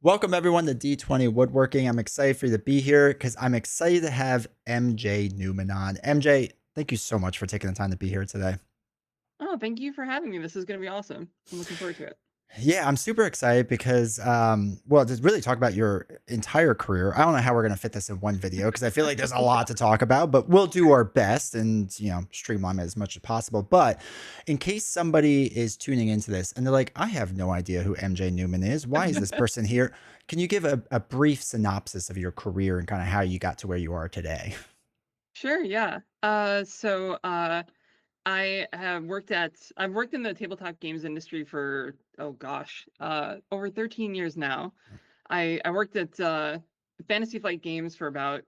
Welcome everyone to D20 Woodworking. I'm excited for you to be here because I'm excited to have MJ Newman on. MJ, thank you so much for taking the time to be here today. Oh, thank you for having me. This is going to be awesome. I'm looking forward to it. Yeah, I'm super excited because, well, to really talk about your entire career, I don't know how we're going to fit this in one video because I feel like there's a lot to talk about, but we'll do our best and, streamline it as much as possible. But in case somebody is tuning into this and they're like, I have no idea who MJ Newman is. Why is this person here? Can you give a brief synopsis of your career and kind of how you got to where you are today? Sure, yeah. I've worked in the tabletop games industry for over 13 years now. I worked at Fantasy Flight Games for about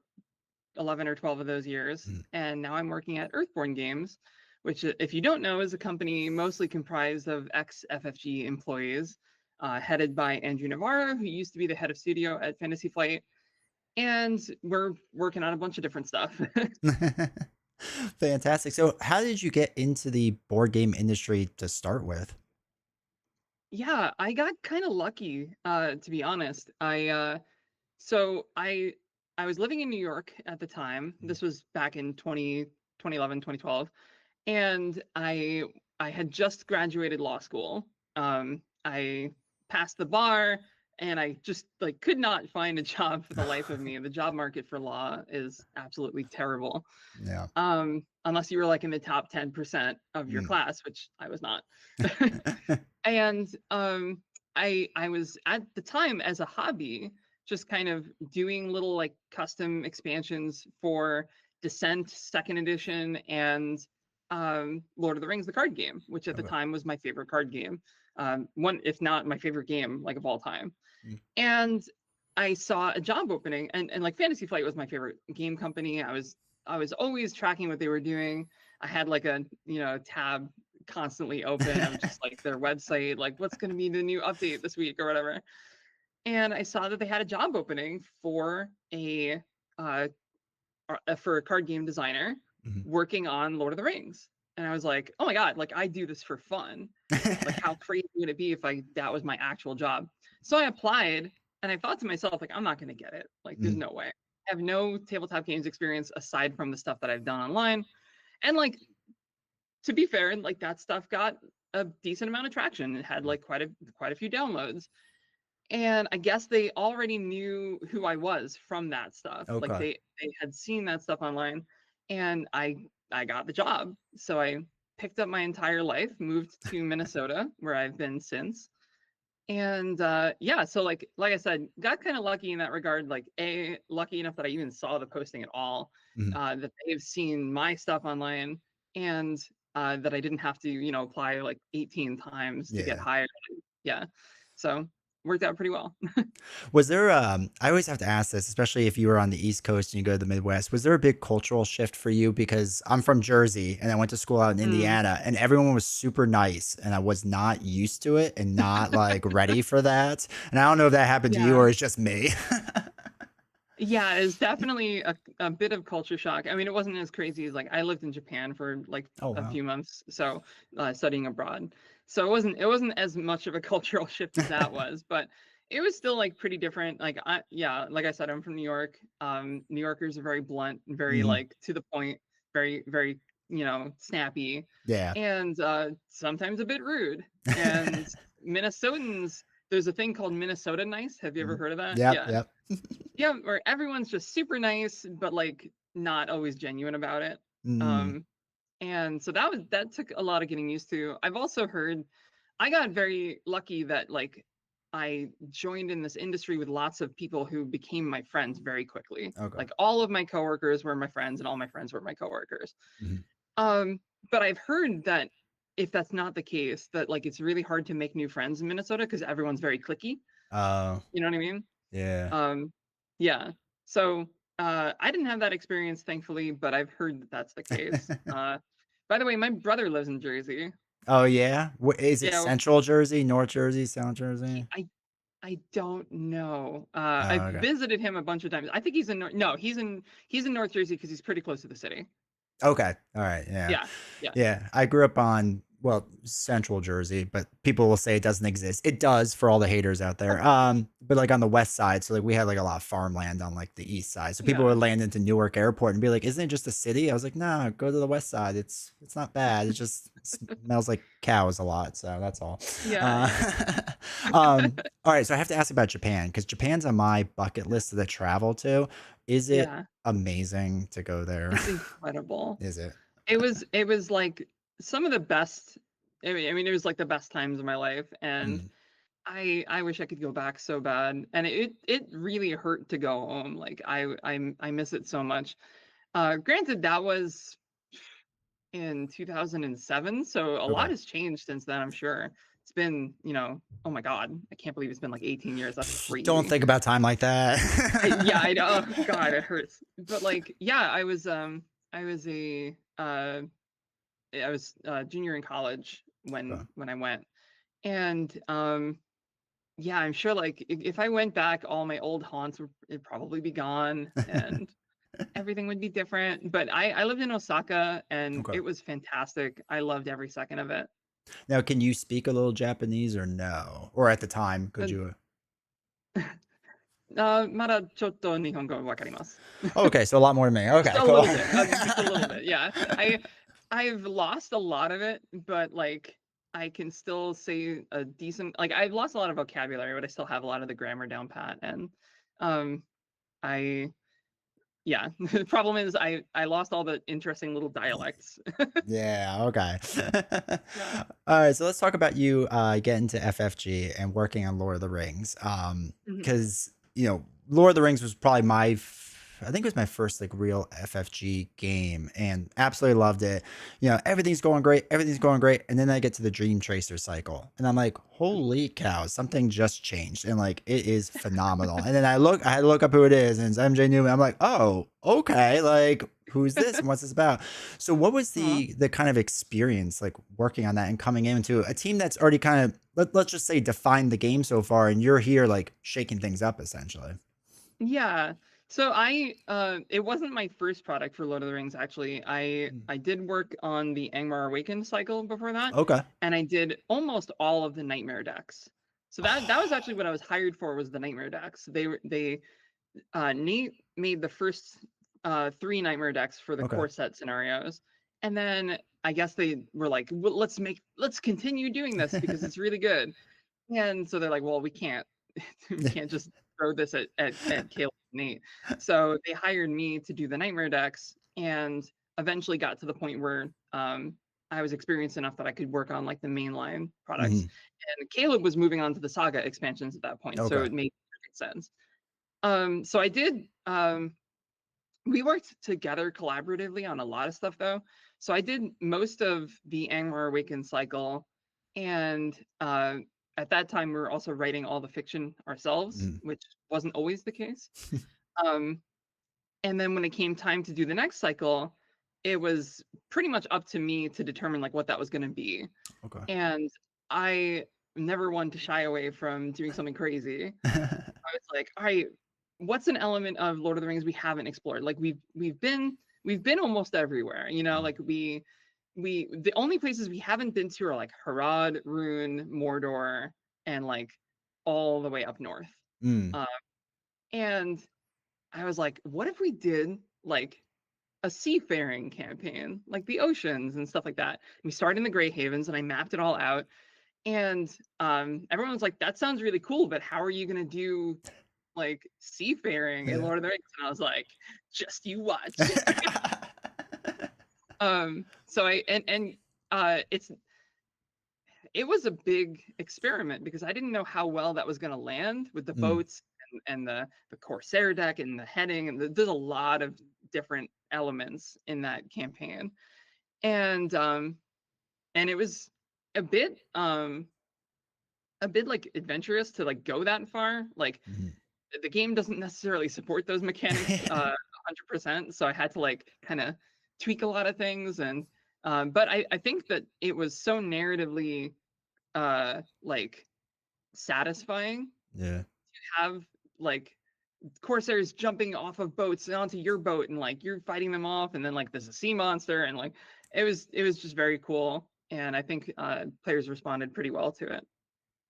11 or 12 of those years, Mm. and now I'm working at Earthborn Games, which, if you don't know, is a company mostly comprised of ex-FFG employees, headed by Andrew Navarro, who used to be the head of studio at Fantasy Flight. And we're working on a bunch of different stuff. Fantastic. So, how did you get into the board game industry to start with? Yeah, I got kind of lucky, to be honest. I was living in New York at the time. This was back in 2011, 2012, and I had just graduated law school. I passed the bar, and I just like could not find a job for the life of me. The job market for law is absolutely terrible. Yeah. Unless you were like in the top 10% of your Mm. class, which I was not. And I was at the time, as a hobby, just kind of doing little like custom expansions for Descent Second Edition and Lord of the Rings, the card game, which at the Okay. time was my favorite card game, one if not my favorite game like of all time. Mm. And I saw a job opening, and like Fantasy Flight was my favorite game company. I was always tracking what they were doing. I had like a tab constantly open of just like their website, like what's going to be the new update this week or whatever. And I saw that they had a job opening for uh, a card game designer Mhm. working on Lord of the Rings. And I was like, oh my god, like I do this for fun. Like how crazy would it be if that was my actual job? So I applied, and I thought to myself, like, I'm not going to get it. Like, there's Mm. no way. I have no tabletop games experience aside from the stuff that I've done online. And like, to be fair, like that stuff got a decent amount of traction. It had like quite a few downloads. And I guess they already knew who I was from that stuff. Like Okay. they had seen that stuff online, and I got the job. So I picked up my entire life, moved to Minnesota, where I've been since. And yeah, so like I said, got kind of lucky in that regard. Like lucky enough that I even saw the posting at all, Mhm. that they've seen my stuff online, and that I didn't have to apply like 18 times to get Yeah. hired. Yeah, so worked out pretty well. Was there, I always have to ask this, especially if you were on the East Coast and you go to the Midwest, was there a big cultural shift for you? Because I'm from Jersey and I went to school out in Mm, Indiana and everyone was super nice and I was not used to it and not like ready for that. And I don't know if that happened to you yeah. or it's just me. Yeah, it's definitely a bit of culture shock. I mean, it wasn't as crazy as like I lived in Japan for like Oh, a wow. few months, so studying abroad. So it wasn't as much of a cultural shift as that was, but it was still like pretty different. Like I said, I'm from New York. New Yorkers are very blunt, very Mhm. like to the point, very snappy, Yeah. and sometimes a bit rude. And Minnesotans, there's a thing called Minnesota nice. Have you ever Mhm. heard of that? Yep. Yeah. Yep. Yeah, where everyone's just super nice, but like not always genuine about it. Mm. Um, and so that took a lot of getting used to. I've also heard I got very lucky that like I joined in this industry with lots of people who became my friends very quickly. Okay. Like all of my coworkers were my friends, and all my friends were my coworkers. Mhm. Um, but I've heard that if that's not the case, that like it's really hard to make new friends in Minnesota because everyone's very cliquey. Oh, You know what I mean? yeah. Um, yeah. So I didn't have that experience, thankfully, but I've heard that that's the case. By the way, my brother lives in Jersey. Oh, yeah? Is it Yeah, Central Jersey, North Jersey, South Jersey? I don't know. I've Oh, okay. visited him a bunch of times. I think he's in no, he's in North Jersey because he's pretty close to the city. Okay. All right. Yeah. Yeah, yeah. Yeah. I grew up on well, Central Jersey, but people will say it doesn't exist. It does for all the haters out there. But like on the west side, so like we had like a lot of farmland on like the east side. So people Yeah. would land into Newark Airport and be like, "Isn't it just a city?" I was like, "No, go to the west side. It's not bad. It just smells like cows a lot, so that's all." Yeah, Uh, yeah. all right, so I have to ask about Japan because Japan's on my bucket list to travel to. Is it Yeah. amazing to go there? It's incredible. Is it? It was like some of the best. I mean, it was like the best times of my life, and Mm, I wish I could go back so bad. And it really hurt to go home. Like I miss it so much. Granted, that was in 2007, so a lot okay. has changed since then, I'm sure. It's been, oh my God, I can't believe it's been like 18 years. That's Don't crazy. think about time like Yeah, I that. know. Oh God, it hurts. But like, yeah, I was junior in college Okay. when I went. And yeah, I'm sure like if I went back, all my old haunts would probably be gone and everything would be different. But I lived in Osaka and Okay. it was fantastic. I loved every second of it. Now, can you speak a little Japanese or no? Or at the time, could And you?まだちょっと日本語わかります。Okay, so a lot more than me. Just Okay, a cool. little bit. Just a little bit. Yeah. I've lost a lot of it, but like I can still say a decent like I've lost a lot of vocabulary, but I still have a lot of the grammar down pat. And um I yeah. The problem is I lost all the interesting little dialects. Yeah, okay. Yeah. All right, so let's talk about you getting to FFG and working on Lord of the Rings. Mhm. Because Lord of the Rings was probably I think it was my first like real FFG game, and absolutely loved it. Everything's going great, and then I get to the Dream Tracer cycle, and I'm like, holy cow, something just changed, and like it is phenomenal. And then I had to look up who it is, and it's MJ Newman. I'm like, oh, okay, like who's this and what's this about? So what was Aw. the kind of experience like working on that and coming into a team that's already kind of let's just say defined the game so far, and you're here like shaking things up essentially. Yeah. So it wasn't my first product for Lord of the Rings actually. Mm. I did work on the Angmar Awakened cycle before that, Okay. and I did almost all of the Nightmare decks. So that was actually Oh, what I was hired for was the Nightmare decks. They Nate made the first three Nightmare decks for the okay. core set scenarios, and then I guess they were like, well, let's continue doing this because it's really good. And so they're like, well, we can't we can't just throw this at Caleb and Nate. So they hired me to do the nightmare decks and eventually got to the point where I was experienced enough that I could work on like the mainline products. Mhm. And Caleb was moving on to the saga expansions at that point. So Okay. it made perfect sense. So I did we worked together collaboratively on a lot of stuff though. So I did most of the Angmar Awakened cycle, and at that time we were also writing all the fiction ourselves, Mhm. which wasn't always the case. Um, and then when it came time to do the next cycle, it was pretty much up to me to determine like what that was going to be. Okay. And I never wanted to shy away from doing something crazy. I was like, all right, what's an element of Lord of the Rings we haven't explored? Like we've been almost everywhere, Mm. like we the only places we haven't been to are like Harad, Rune, Mordor, and like all the way up north. Mm. Uh, and I was like, what if we did like a seafaring campaign, like the oceans and stuff like that? We started in the Grey Havens, and I mapped it all out. And everyone was like, that sounds really cool, but how are you gonna do like seafaring in Yeah. Lord of the Rings? And I was like, just you watch. So I and it was a big experiment because I didn't know how well that was going to land with the Mm. boats and the Corsair deck and the heading, and there's a lot of different elements in that campaign. And it was a bit like adventurous to like go that far. Like Mhm. the game doesn't necessarily support those mechanics 100%, so I had to like kind of tweak a lot of things. And but I think that it was so narratively like satisfying Yeah. to have like corsairs jumping off of boats onto your boat, and like you're fighting them off, and then like there's a sea monster, and like it was just very cool. and I think players responded pretty well to it.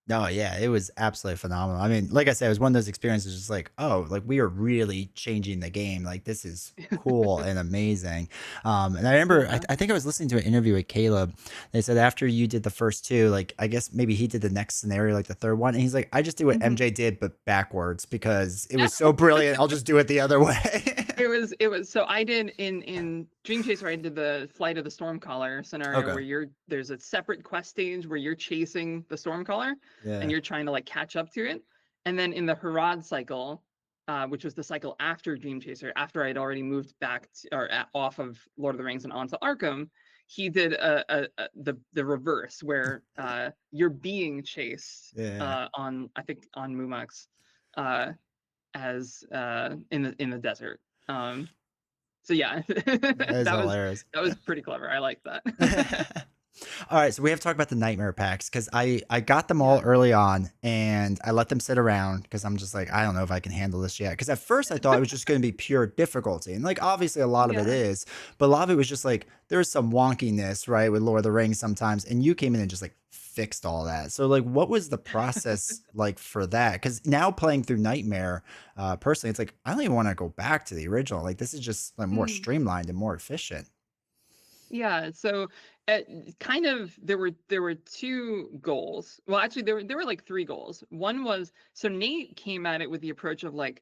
No, yeah, it was absolutely phenomenal. I mean, like I said, it was one of those experiences just like, oh, like we are really changing the game. Like this is cool and amazing. And I remember, Yeah. I think I was listening to an interview with Caleb. They said after you did the first two, like I guess maybe he did the next scenario, like the third one. And he's like, I just do what Mhm. MJ did, but backwards because it was so brilliant. I'll just do it the other way. It was so I did in Dream Chaser, I did the Flight of the Stormcaller scenario Okay. where there's a separate quest stage where you're chasing the Stormcaller and Yeah. you're trying to like catch up to it. And then in the Harad cycle, which was the cycle after Dream Chaser, after I'd already moved back to, off of Lord of the Rings and onto Arkham, he did the reverse where you're being chased Yeah. on I think on Mumux. Uh, as in the desert. Um, so yeah, That is hilarious. that was pretty clever. I like that. All right, so we have to talk about the nightmare packs because I got them all Yeah. early on and I let them sit around because I'm just like I don't know if I can handle this yet. Because at first I thought it was just going to be pure difficulty and like obviously a lot of it Yeah. is, but a lot of it was just like there's some wonkiness right with Lord of the Rings sometimes, and you came in and just like fixed all that. So like, what was the process like for that? Because now playing through Nightmare, personally, it's like I don't even want to go back to the original. Like this is just like more Mm. streamlined and more efficient. Yeah. So uh, kind of there were two goals. Well, actually there were like three goals. One was so Nate came at it with the approach of like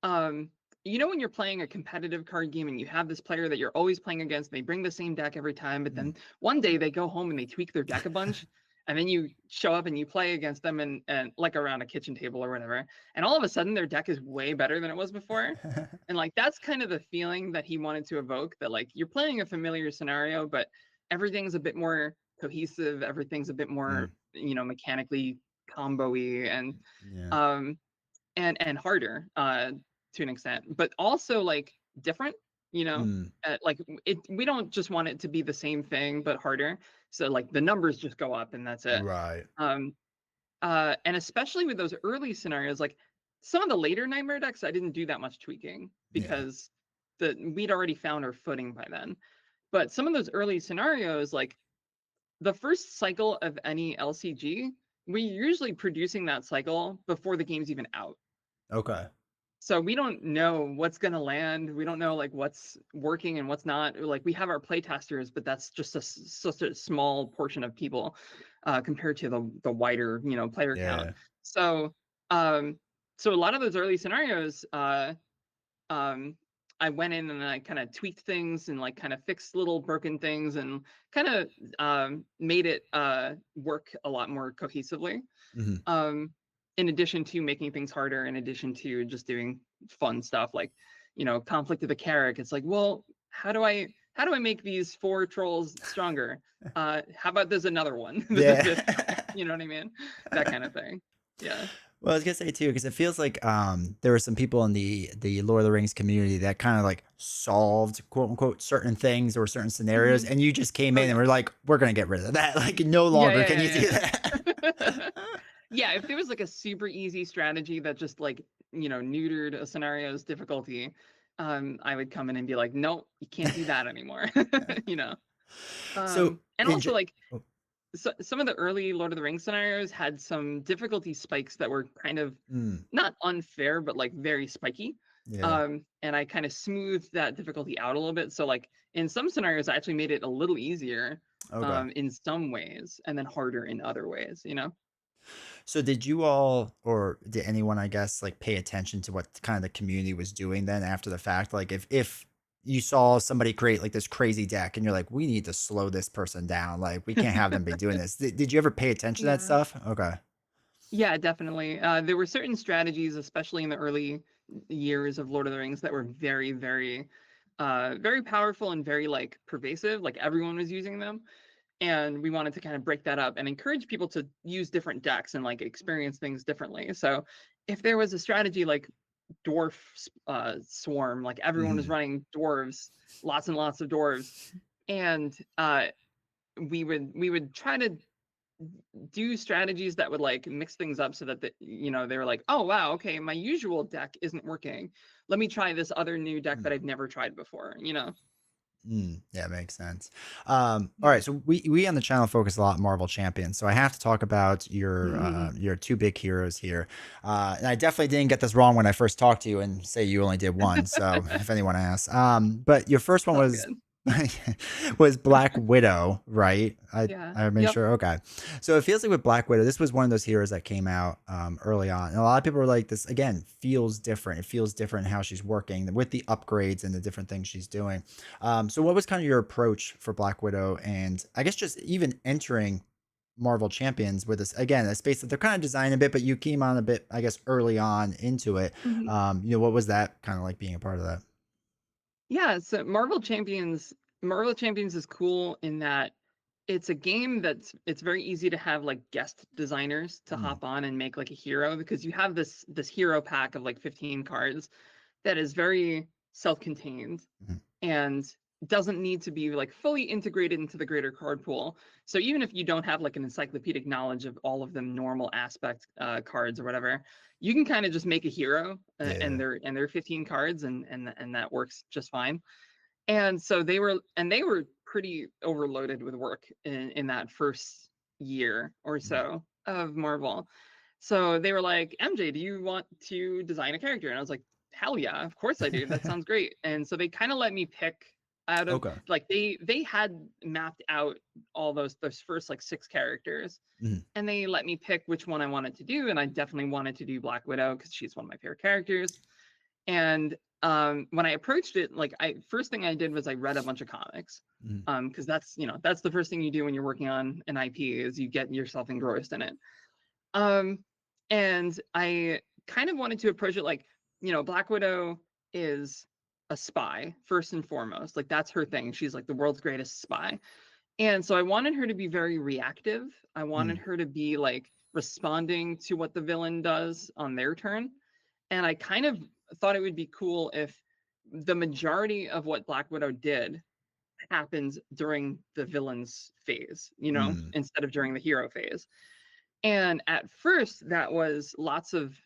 um when you're playing a competitive card game and you have this player that you're always playing against, they bring the same deck every time, but Mm. then one day they go home and they tweak their deck a bunch, and then you show up and you play against them and like around a kitchen table or whatever, and all of a sudden their deck is way better than it was before. And like that's kind of the feeling that he wanted to evoke, that like you're playing a familiar scenario, but everything's a bit more cohesive, everything's a bit Mm. more, mechanically combo-y Yeah. um and harder to an extent, but also like different, you know. Mm. Like it, we don't just want it to be the same thing but harder. So like the numbers just go up and that's it. Right. Um, and especially with those early scenarios, like some of the later nightmare decks, I didn't do that much tweaking Yeah. because we'd already found our footing by then. But some of those early scenarios, like the first cycle of any LCG, we're usually producing that cycle before the game's even out. Okay. So we don't know what's going to land. We don't know like what's working and what's not. Like we have our play testers, but that's just such a small portion of people compared to the wider, player count. Yeah. So um, so a lot of those early scenarios, um, I went in and I kind of tweaked things and like kind of fixed little broken things and kind of made it work a lot more cohesively. Mhm. um, in addition to making things harder, in addition to just doing fun stuff like, conflict of the Carrick. It's like, well, how do I make these four trolls stronger? How about there's another one Yeah. this time? You know what I mean? That kind of thing. Yeah. Well, I was gonna say too, because it feels like there were some people in the Lord of the Rings community that kind of like solved quote unquote certain things or certain scenarios, Hmm. and you just came Oh in and yeah. were like, we're gonna get rid of that. Like, no Yeah, longer yeah, can you do yeah, that. yeah. Yeah, if there was like a super easy strategy that just like, neutered a scenario's difficulty, I would come in and be like, nope, you can't do that anymore. you know. So, And in, also ge- like oh, some of the early Lord of the Rings scenarios had some difficulty spikes that were kind of mm, not unfair, but like very spiky. yeah, And I kind of smoothed that difficulty out a little bit. So like in some scenarios, I actually made it a little easier okay. in some ways and then harder in other ways, you know? So did you all or did anyone, I guess, like pay attention to what kind of the community was doing then after the fact? Like if you saw somebody create like this crazy deck and you're like, we need to slow this person down. Like we can't have them be doing this. Did you ever pay attention to that Yeah. stuff? Okay. Yeah, definitely. There were certain strategies, especially in the early years of Lord of the Rings, that were very, very, very powerful and very like pervasive. Like everyone was using them, and we wanted to kind of break that up and encourage people to use different decks and like experience things differently. So, if there was a strategy like dwarf swarm, like everyone was Mhm. running dwarves, lots and lots of dwarves, and we would try to do strategies that would like mix things up so that they were like, oh wow, okay, my usual deck isn't working, let me try this other new deck that Mm. I've never tried before. Yeah, makes sense. All right, so we on the channel focus a lot on Marvel Champions, so I have to talk about your two big heroes here. And I definitely didn't get this wrong when I first talked to you and say you only did one. So if anyone asks, but your first one All was good. was Black Widow, right? Yeah. I made Yep. sure. Okay, so it feels like with Black Widow, this was one of those heroes that came out early on, and a lot of people were like, "This again feels different. It feels different how she's working with the upgrades and the different things she's doing." So what was kind of your approach for Black Widow, and I guess just even entering Marvel Champions with this again a space that they're kind of designing a bit, but you came on a bit, I guess, early on into it. Mhm. What was that kind of like being a part of that? Yeah, so Marvel Champions is cool in that it's a game it's very easy to have like guest designers to Mm, hop on and make like a hero because you have this hero pack of like 15 cards that is very self-contained mhm, and doesn't need to be like fully integrated into the greater card pool. So even if you don't have like an encyclopedic knowledge of all of the normal aspect cards or whatever, you can kind of just make a hero yeah. and they're 15 cards and that works just fine. And so they were pretty overloaded with work in that first year or Mm, so of Marvel. So they were like, MJ, do you want to design a character? And I was like, hell yeah, of course I do. That sounds great. And so they kind of let me pick out of okay. like they had mapped out all those first like six characters Mm, and they let me pick which one I wanted to do. And I definitely wanted to do Black Widow because she's one of my favorite characters. And when I approached it, like I first thing I did was I read a bunch of comics. mm, Because that's that's the first thing you do when you're working on an IP is you get yourself engrossed in it. Um, and I kind of wanted to approach it like, Black Widow is a spy first and foremost. Like that's her thing. She's like the world's greatest spy. And so I wanted her to be very reactive. I wanted mm, her to be like responding to what the villain does on their turn. And I kind of thought it would be cool if the majority of what Black Widow did happens during the villain's phase, mm. instead of during the hero phase. And at first, that was lots of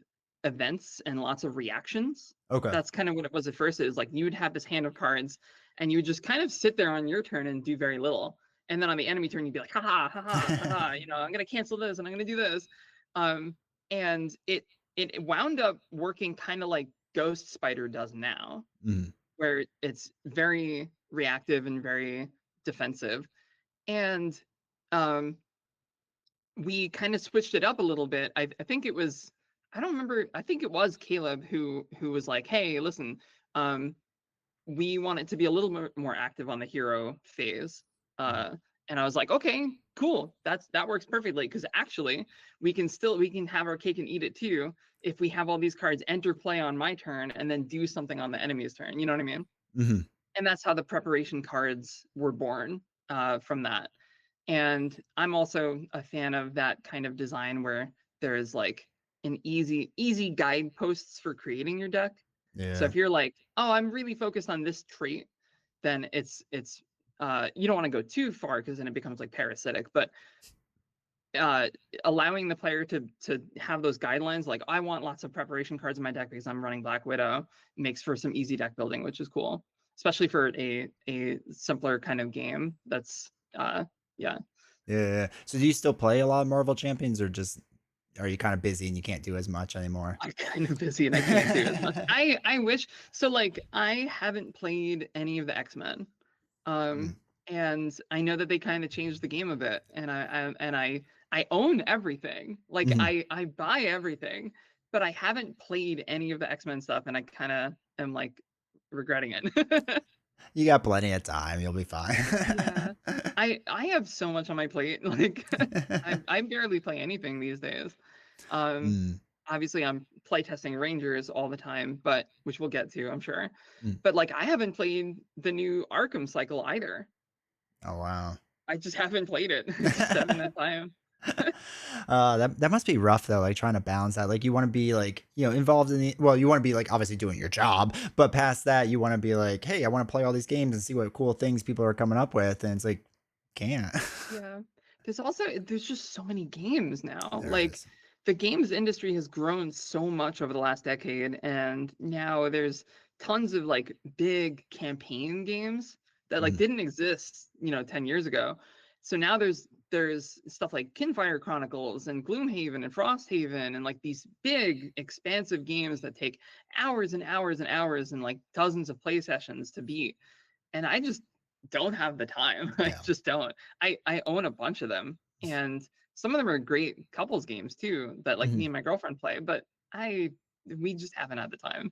events and lots of reactions. Okay. That's kind of what it was at first. It was like you would have this hand of cards and you would just kind of sit there on your turn and do very little. And then on the enemy turn, you'd be like, haha, haha, haha, I'm going to cancel this and I'm going to do this. Um, and it wound up working kind of like Ghost Spider does now, Mm, where it's very reactive and very defensive. And um, we kind of switched it up a little bit. I think it was I don't remember. I think it was Caleb who was like, "Hey, listen, um, we want it to be a little more active on the hero phase." mm, Uh, and I was like, "Okay, cool. That works perfectly because actually we can have our cake and eat it too if we have all these cards enter play on my turn and then do something on the enemy's turn. You know what I mean?" mhm. And that's how the preparation cards were born from that. And I'm also a fan of that kind of design where there is like an easy guideposts for creating your deck. So Yeah. if you're like, oh, I'm really focused on this trait, then it's you don't want to go too far because then it becomes like parasitic. But uh, allowing the player to have those guidelines, like I want lots of preparation cards in my deck because I'm running Black Widow, makes for some easy deck building, which is cool, especially for a simpler kind of game. That's yeah. Yeah. Yeah. So do you still play a lot of Marvel Champions, or just are you kind of busy and you can't do as much anymore? I'm kind of busy and I can't do as much. I wish so. Like I haven't played any of the X-Men, Mm, um, and I know that they kind of changed the game a bit. And I own everything. Like mhm. I buy everything, but I haven't played any of the X-Men stuff, and I kind of am like regretting it. You got plenty of time. You'll be fine. Yeah, I have so much on my plate. Like I barely play anything these days. Um, Mm, Obviously I'm playtesting Rangers all the time, but which we'll get to, I'm sure. mm. But like I haven't played the new Arkham cycle either. Oh wow. I just haven't played it. I just haven't had time. That must be rough though, like trying to balance that. Like you want to be like, involved in the well, you want to be like obviously doing your job, but past that, you want to be like, hey, I want to play all these games and see what cool things people are coming up with. And it's like, can't. Yeah. There's just so many games now. There Like is. the games industry has grown so much over the last decade and now there's tons of like big campaign games that like Mhm. didn't exist, 10 years ago. So now there's stuff like Kinfire Chronicles and Gloomhaven and Frosthaven and like these big expansive games that take hours and hours and hours and like dozens of play sessions to beat. And I just don't have the time. I Yeah. just don't. I own a bunch of them, and some of them are great couples games too that like me Mhm. and my girlfriend play, but I we just haven't had the time.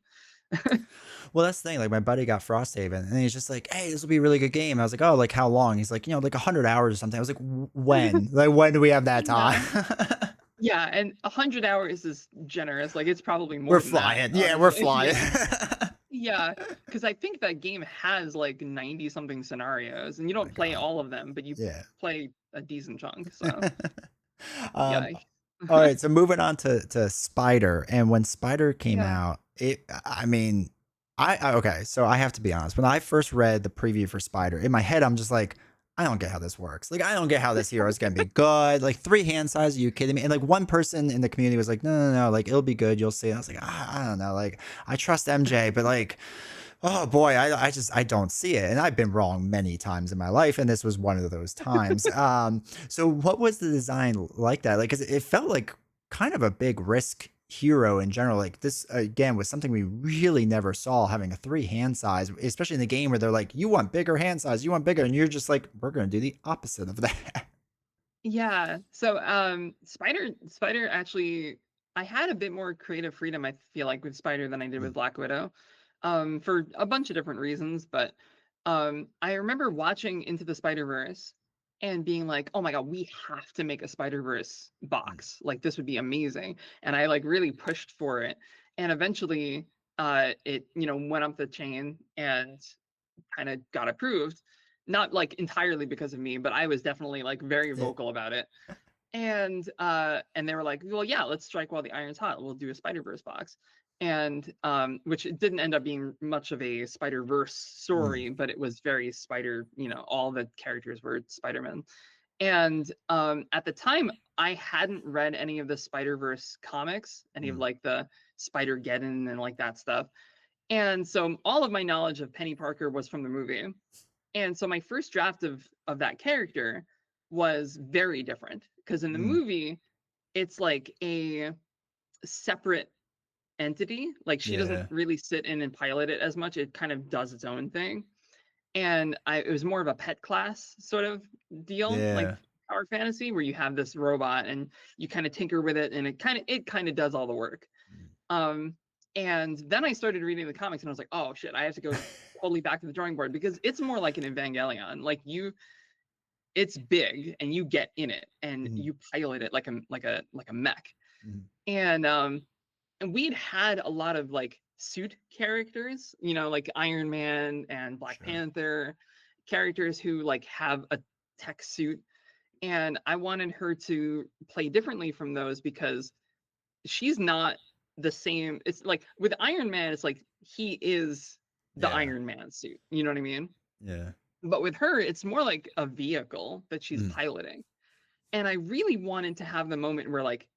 Well, that's the thing. Like my buddy got Frosthaven, and he's just like, "Hey, this will be a really good game." I was like, "Oh, like how long?" He's like, like 100 hours or something. I was like, "When? Like when do we have that time?" Yeah. Yeah, and 100 hours is generous. Like it's probably We're more than that, flying. Yeah, we're honestly. flying. Yeah. Yeah, because I think that game has like 90 something scenarios, and you My don't play God. all of them, but you Yeah. play a decent chunk. So um, yeah. all right. So moving on to Spider, and when Spider came Yeah. out, I mean, okay. So I have to be honest. When I first read the preview for Spider, in my head, I'm just like, I don't get how this works. Like, I don't get how this hero is gonna be good. Like, three hand size? Are you kidding me? And like, one person in the community was like, no, no, no. Like, it'll be good. You'll see. I was like, I don't know. Like, I trust MJ, but like, oh boy, I don't see it. And I've been wrong many times in my life, and this was one of those times. So what was the design like that? Like, 'cause it felt like kind of a big risk hero in general. Like this again was something we really never saw, having a three hand size, especially in the game where they're like, you want bigger hand size, you want bigger, and you're just like, we're gonna do the opposite of that. Yeah. So Spider actually I had a bit more creative freedom, I feel like, with Spider than I did with Black Widow. For a bunch of different reasons, but I remember watching Into the Spider-Verse and being like, "Oh my God, we have to make a Spider-Verse box. Like this would be amazing." And I like really pushed for it. And eventually it, went up the chain and kind of got approved. Not like entirely because of me, but I was definitely like very Yeah. vocal about it. And they were like, well, yeah, let's strike while the iron's hot. We'll do a Spider-Verse box. And which it didn't end up being much of a Spider-Verse Mm, story, but it was very all the characters were Spider-Man. And at the time, I hadn't read any of the Spider-Verse comics, any of mm, like the Spider-Geddon and like that stuff. And so all of my knowledge of Penny Parker was from the movie. And so my first draft of that character was very different because in the mm, movie it's like a separate entity. Like she doesn't yeah. really sit in and pilot it as much. It kind of does its own thing. And it was more of a pet class sort of deal, like Yeah. Power Fantasy, where you have this robot and you kind of tinker with it, and it kind of does all the work. Um, and then I started reading the comics, and I was like, oh shit, I have to go totally back to the drawing board because it's more like an Evangelion. Like it's big, and you get in it, and Mm, you pilot it like a mech. mm, And we'd had a lot of like suit characters, like Iron Man and Black sure. Panther, characters who like have a tech suit. And I wanted her to play differently from those because she's not the same. It's like with Iron Man, it's like he is the Yeah. Iron Man suit. You know what I mean? Yeah. But with her, it's more like a vehicle that she's Mm, piloting. And I really wanted to have the moment where like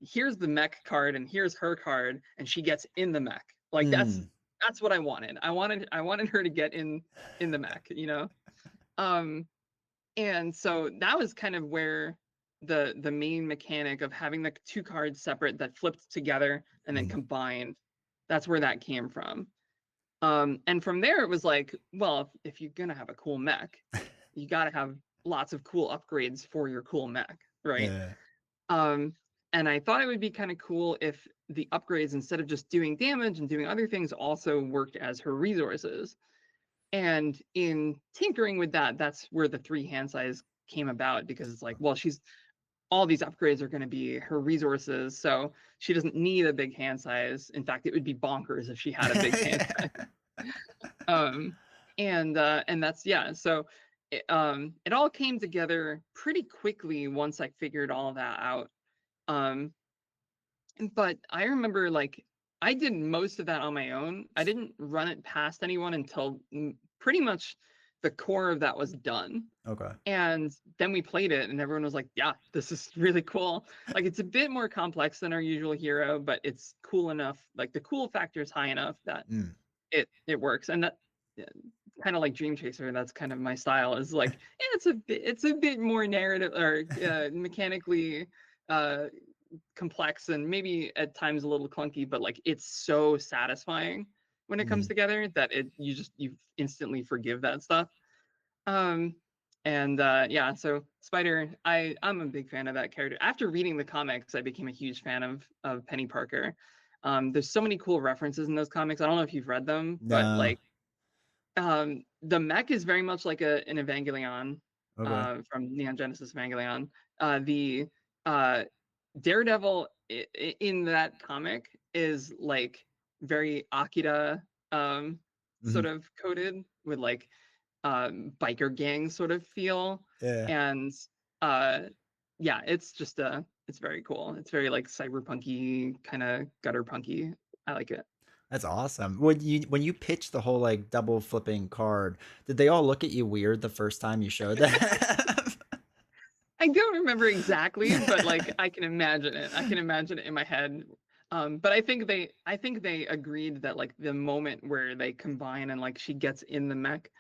here's the mech card and here's her card and she gets in the mech. Like mm, that's what I wanted. I wanted her to get in the mech, Um and so that was kind of where the main mechanic of having the two cards separate that flipped together and then mm. combined, that's where that came from. And from there it was like, well, if you're gonna have a cool mech, you got to have lots of cool upgrades for your cool mech, right? Yeah. Um, and I thought it would be kind of cool if the upgrades, instead of just doing damage and doing other things, also worked as her resources. And in tinkering with that, that's where the three hand size came about because it's like, well, she's all these upgrades are going to be her resources, so she doesn't need a big hand size. In fact, it would be bonkers if she had a big hand size. Yeah. Um, and that's yeah. So it all came together pretty quickly once I figured all that out. Um, but I remember like I did most of that on my own. I didn't run it past anyone until pretty much the core of that was done. Okay. And then we played it, and everyone was like, "Yeah, this is really cool." Like it's a bit more complex than our usual hero, but it's cool enough. Like the cool factor is high enough that Mm. it works, and that kind of like Dream Chaser. That's kind of my style. Is like it's a bit more narrative or mechanically uh, complex and maybe at times a little clunky, but like it's so satisfying when it comes Mhm. together that you instantly forgive that stuff. Um, and yeah, so Spider, I'm a big fan of that character. After reading the comics, I became a huge fan of Penny Parker. There's so many cool references in those comics. I don't know if you've read them, but No. like the mech is very much like an Evangelion Okay. from Neon Genesis Evangelion. The uh, Daredevil in that comic is like very Akira sort Mhm. of coded with like biker gang sort of feel, Yeah. and uh, yeah, it's just it's very cool. It's very like cyberpunky, kind of gutter punky. I like it. That's awesome. When you pitched the whole like double flipping card, did they all look at you weird the first time you showed that? I don't remember exactly, but like I can imagine it. I can imagine it in my head. But I think they agreed that like the moment where they combine and like she gets in the mech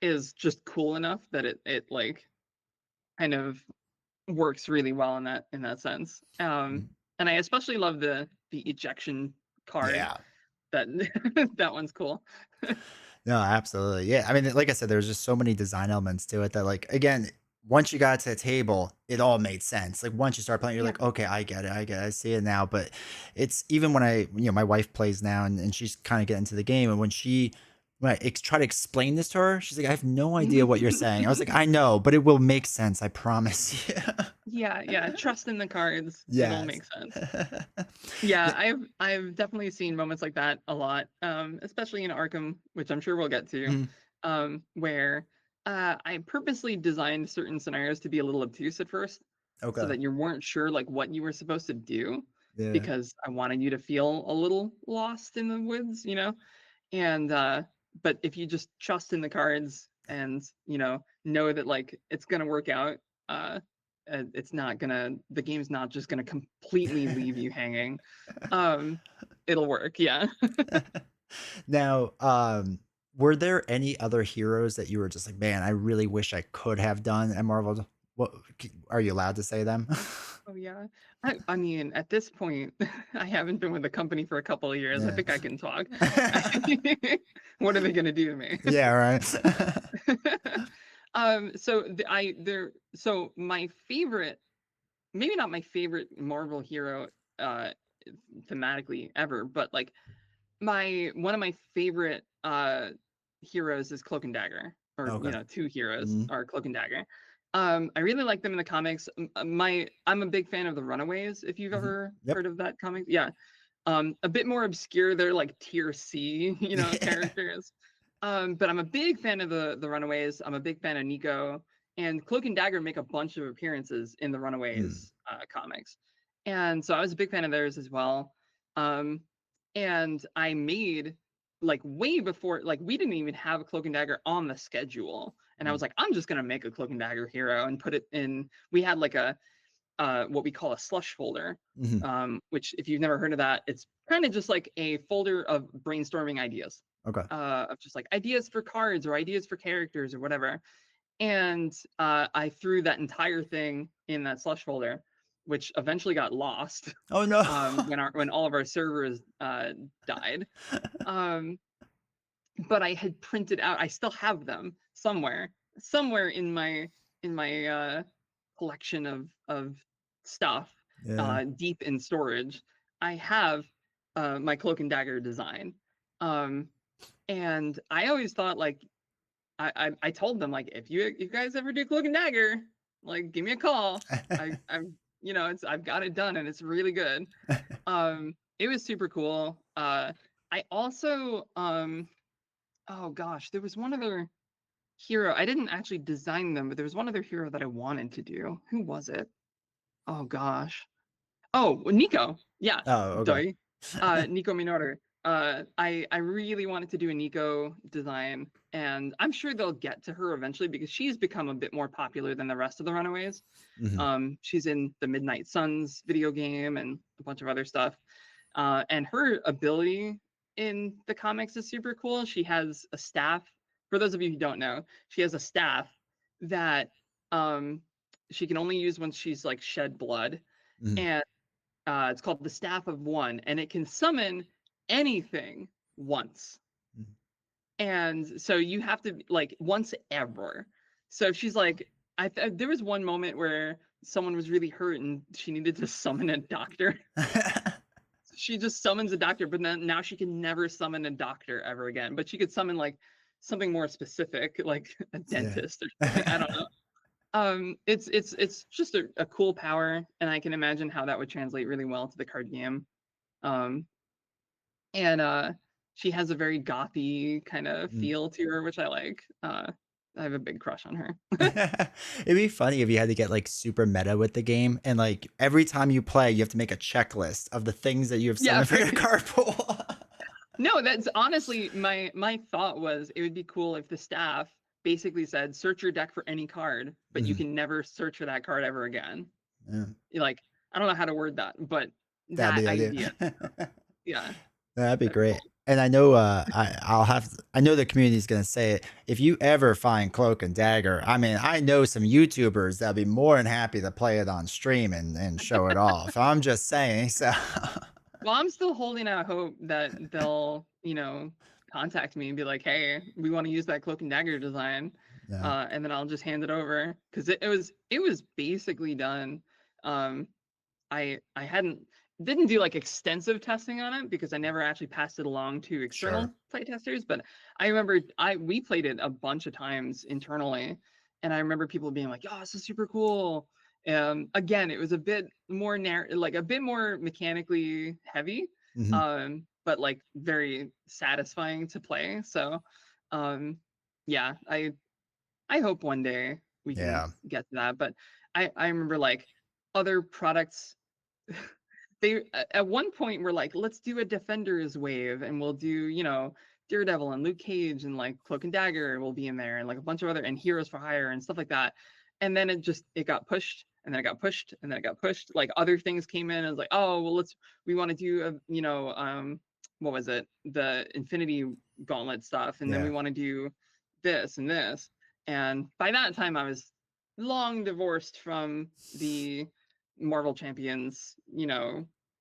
is just cool enough that it like kind of works really well in that sense. And I especially love the ejection card. Yeah. That that one's cool. No, absolutely. Yeah. I mean, like I said, there's just so many design elements to it that, like, again, once you got to the table, it all made sense. Like, once you start playing, you're Yeah. like, okay, I get it. I get it. I see it now. But it's even when my wife plays now and she's kind of getting into the game. And when I try to explain this to her, she's like, I have no idea what you're saying. I was like, I know, but it will make sense. I promise you. Yeah, yeah. Trust in the cards. It'll Yes. make sense. Yeah, I've definitely seen moments like that a lot, especially in Arkham, which I'm sure we'll get to, Mhm. where I purposely designed certain scenarios to be a little obtuse at first, so Okay. that you weren't sure like what you were supposed to do, Yeah. because I wanted you to feel a little lost in the woods, you know? And but if you just trust in the cards and know that like it's gonna work out, uh it's not gonna the game's not just gonna completely leave you hanging. um it'll work, yeah. Now, were there any other heroes that you were just like, man, I really wish I could have done at Marvel? What are you allowed to say them? Oh yeah, I mean at this point I haven't been with the company for a couple of years. I Yeah. think I can talk. What are they gonna do to me? Yeah, right. So so my favorite, maybe not my favorite Marvel hero uh thematically ever, but like my one of my favorite heroes is Cloak and Dagger, or Okay. two heroes Mhm. are Cloak and Dagger. I really like them in the comics. I'm a big fan of the Runaways, if you've Mhm. ever Yep. heard of that comic. Yeah. A bit more obscure. They're like tier C, Yeah. characters. But I'm a big fan of the Runaways. I'm a big fan of Nico, and Cloak and Dagger make a bunch of appearances in the Mm. Runaways comics, and so I was a big fan of theirs as well. Um, and I made like way before, like we didn't even have a Cloak and Dagger on the schedule, and I was Mm. like, I'm just gonna make a Cloak and Dagger hero and put it in. We had like a what we call a slush folder, Mhm. which if you've never heard of that, it's kind of just like a folder of brainstorming ideas, Okay. of just like ideas for cards or ideas for characters or whatever. And I threw that entire thing in that slush folder, which eventually got lost Oh, no. when all of our servers died. Um, but I had printed out. I still have them somewhere in my collection of stuff, Yeah. deep in storage. I have my Cloak and Dagger design, um, and I always thought like I told them like if you guys ever do Cloak and Dagger, like give me a call. I'm I've got it done and it's really good. It was super cool. I also oh gosh, there was one other hero. I didn't actually design them, but there was one other hero that I wanted to do. Who was it? Oh gosh. Oh, Nico. Yeah. Oh, okay. Doi. Nico Minoru. I really wanted to do a Nico design, and I'm sure they'll get to her eventually because she's become a bit more popular than the rest of the Runaways. Mhm. She's in the Midnight Suns video game and a bunch of other stuff. And her ability in the comics is super cool. She has a staff for those of you who don't know, she has a staff that um she can only use when she's like shed blood, Mhm. and it's called the Staff of One, and it can summon anything once. Mhm. And so you have to like once ever. So she's like, there was one moment where someone was really hurt and she needed to summon a doctor. She just summons a doctor, but then now she can never summon a doctor ever again. But she could summon like something more specific, like a Yeah. dentist or something. I don't know. It's just a cool power, and I can imagine how that would translate really well to the card game. Um, and she has a very gothy kind of Mm. feel to her, which I like. I have a big crush on her. It'd be funny if you had to get like super meta with the game, and like every time you play, you have to make a checklist of the things that you have Yeah, summoned for your right. card pool. No, that's honestly my thought was it would be cool if the staff basically said search your deck for any card, but you Mhm. can never search for that card ever again. Yeah, Like, I don't know how to word that, but that'd be that the idea. idea. Yeah, That'd be that'd be great. cool. And I know I know the community is gonna say it. If you ever find Cloak and Dagger, I mean, I know some YouTubers that'd be more than happy to play it on stream and show it off. I'm just saying. So Well, I'm still holding out hope that they'll, contact me and be like, "Hey, we want to use that cloak and dagger design," yeah, and then I'll just hand it over because it was basically done. Um, I hadn't didn't do like extensive testing on it because I never actually passed it along to external sure. play testers, but I remember we played it a bunch of times internally, and I remember people being like, "Oh, this is super cool." Again, it was a bit more like a bit more mechanically heavy, Mhm. but like very satisfying to play. So, um, yeah, I hope one day we can Yeah. get to that. But I remember like other products they at one point were like, let's do a Defenders wave, and we'll do, Daredevil and Luke Cage and like Cloak and Dagger will be in there, and like a bunch of other and Heroes for Hire and stuff like that. And then it got pushed, and then it got pushed, and then it got pushed. Like other things came in and was like, oh well, we want to do what was it? The Infinity Gauntlet stuff, and then we Yeah. want to do this and this. And by that time I was long divorced from the Marvel Champions,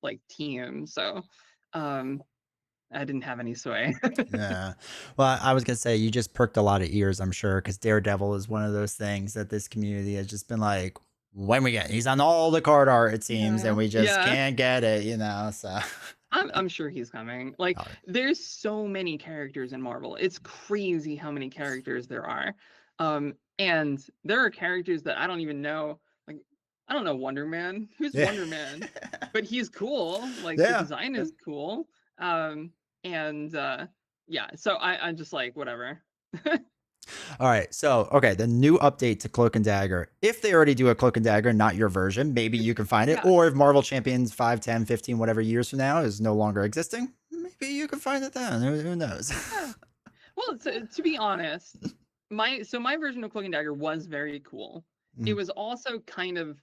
like team. So um I didn't have any sway. Yeah. Well, I was gonna say you just perked a lot of ears, I'm sure, because Daredevil is one of those things that this community has just been like, when we get, he's on all the card art, it seems, and Yeah. we just Yeah. can't get it, So, I'm sure he's coming. Like all right. there's so many characters in Marvel. It's crazy how many characters there are. And there are characters that I don't even know. Like I don't know Wonder Man. Who's Yeah. Wonder Man? But he's cool. Like the Yeah. design Yeah. is cool. And yeah, so I'm just like whatever. All right. So, okay, the new update to Cloak and Dagger. If they already do a Cloak and Dagger, not your version, maybe you can find it. Yeah. Or if Marvel Champions 5, 10, 15, whatever years from now is no longer existing, maybe you can find it then. Who knows? Yeah. Well, to be honest, my version of Cloak and Dagger was very cool. It Mm, was also kind of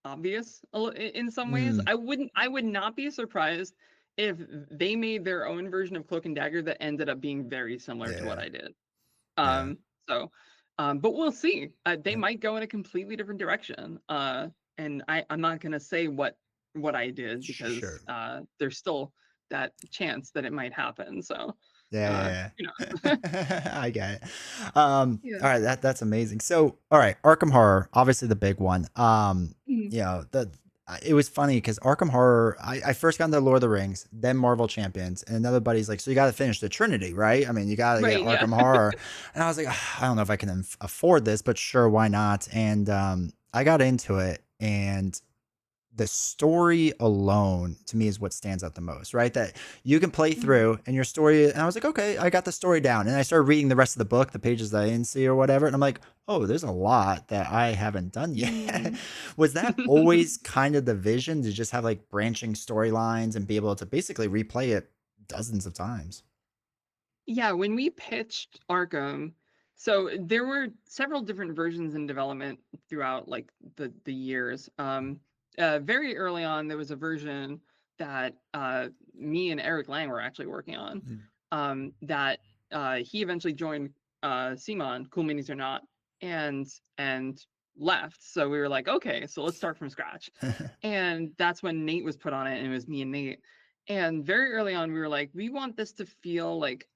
obvious in some ways. mm, I would not be surprised if they made their own version of Cloak and Dagger that ended up being very similar to what yeah. I did. Yeah. So, but we'll see. They Yeah. might go in a completely different direction. And I'm not gonna say what I did because Sure. there's still that chance that it might happen. So, Yeah, uh, yeah, you know, yeah. I get it. yeah. All right, that's amazing. So, all right, Arkham Horror, obviously the big one. Mhm. The it was funny because Arkham Horror, I first got into Lord of the Rings, then Marvel Champions, and another buddy's like, so you got to finish the Trinity, right? I mean, you got to get Right. Yeah. Arkham Horror, and I was like, I don't know if I can afford this, but sure, why not? And I got into it, and the story alone to me is what stands out the most, right? That you can play Mhm. through and your story, and I was like, okay, I got the story down. And I started reading the rest of the book, the pages that I didn't see or whatever. And I'm like, oh, there's a lot that I haven't done yet. Mm. Was that always kind of the vision to just have like branching storylines and be able to basically replay it dozens of times? Yeah, when we pitched Arkham, so there were several different versions in development throughout like the years. Very early on, there was a version that me and Eric Lang were actually working on. Mm, That he eventually joined Simon, Cool Minis or Not, and left. So we were like, okay, so let's start from scratch. And that's when Nate was put on it, and it was me and Nate. And very early on, we were like, we want this to feel like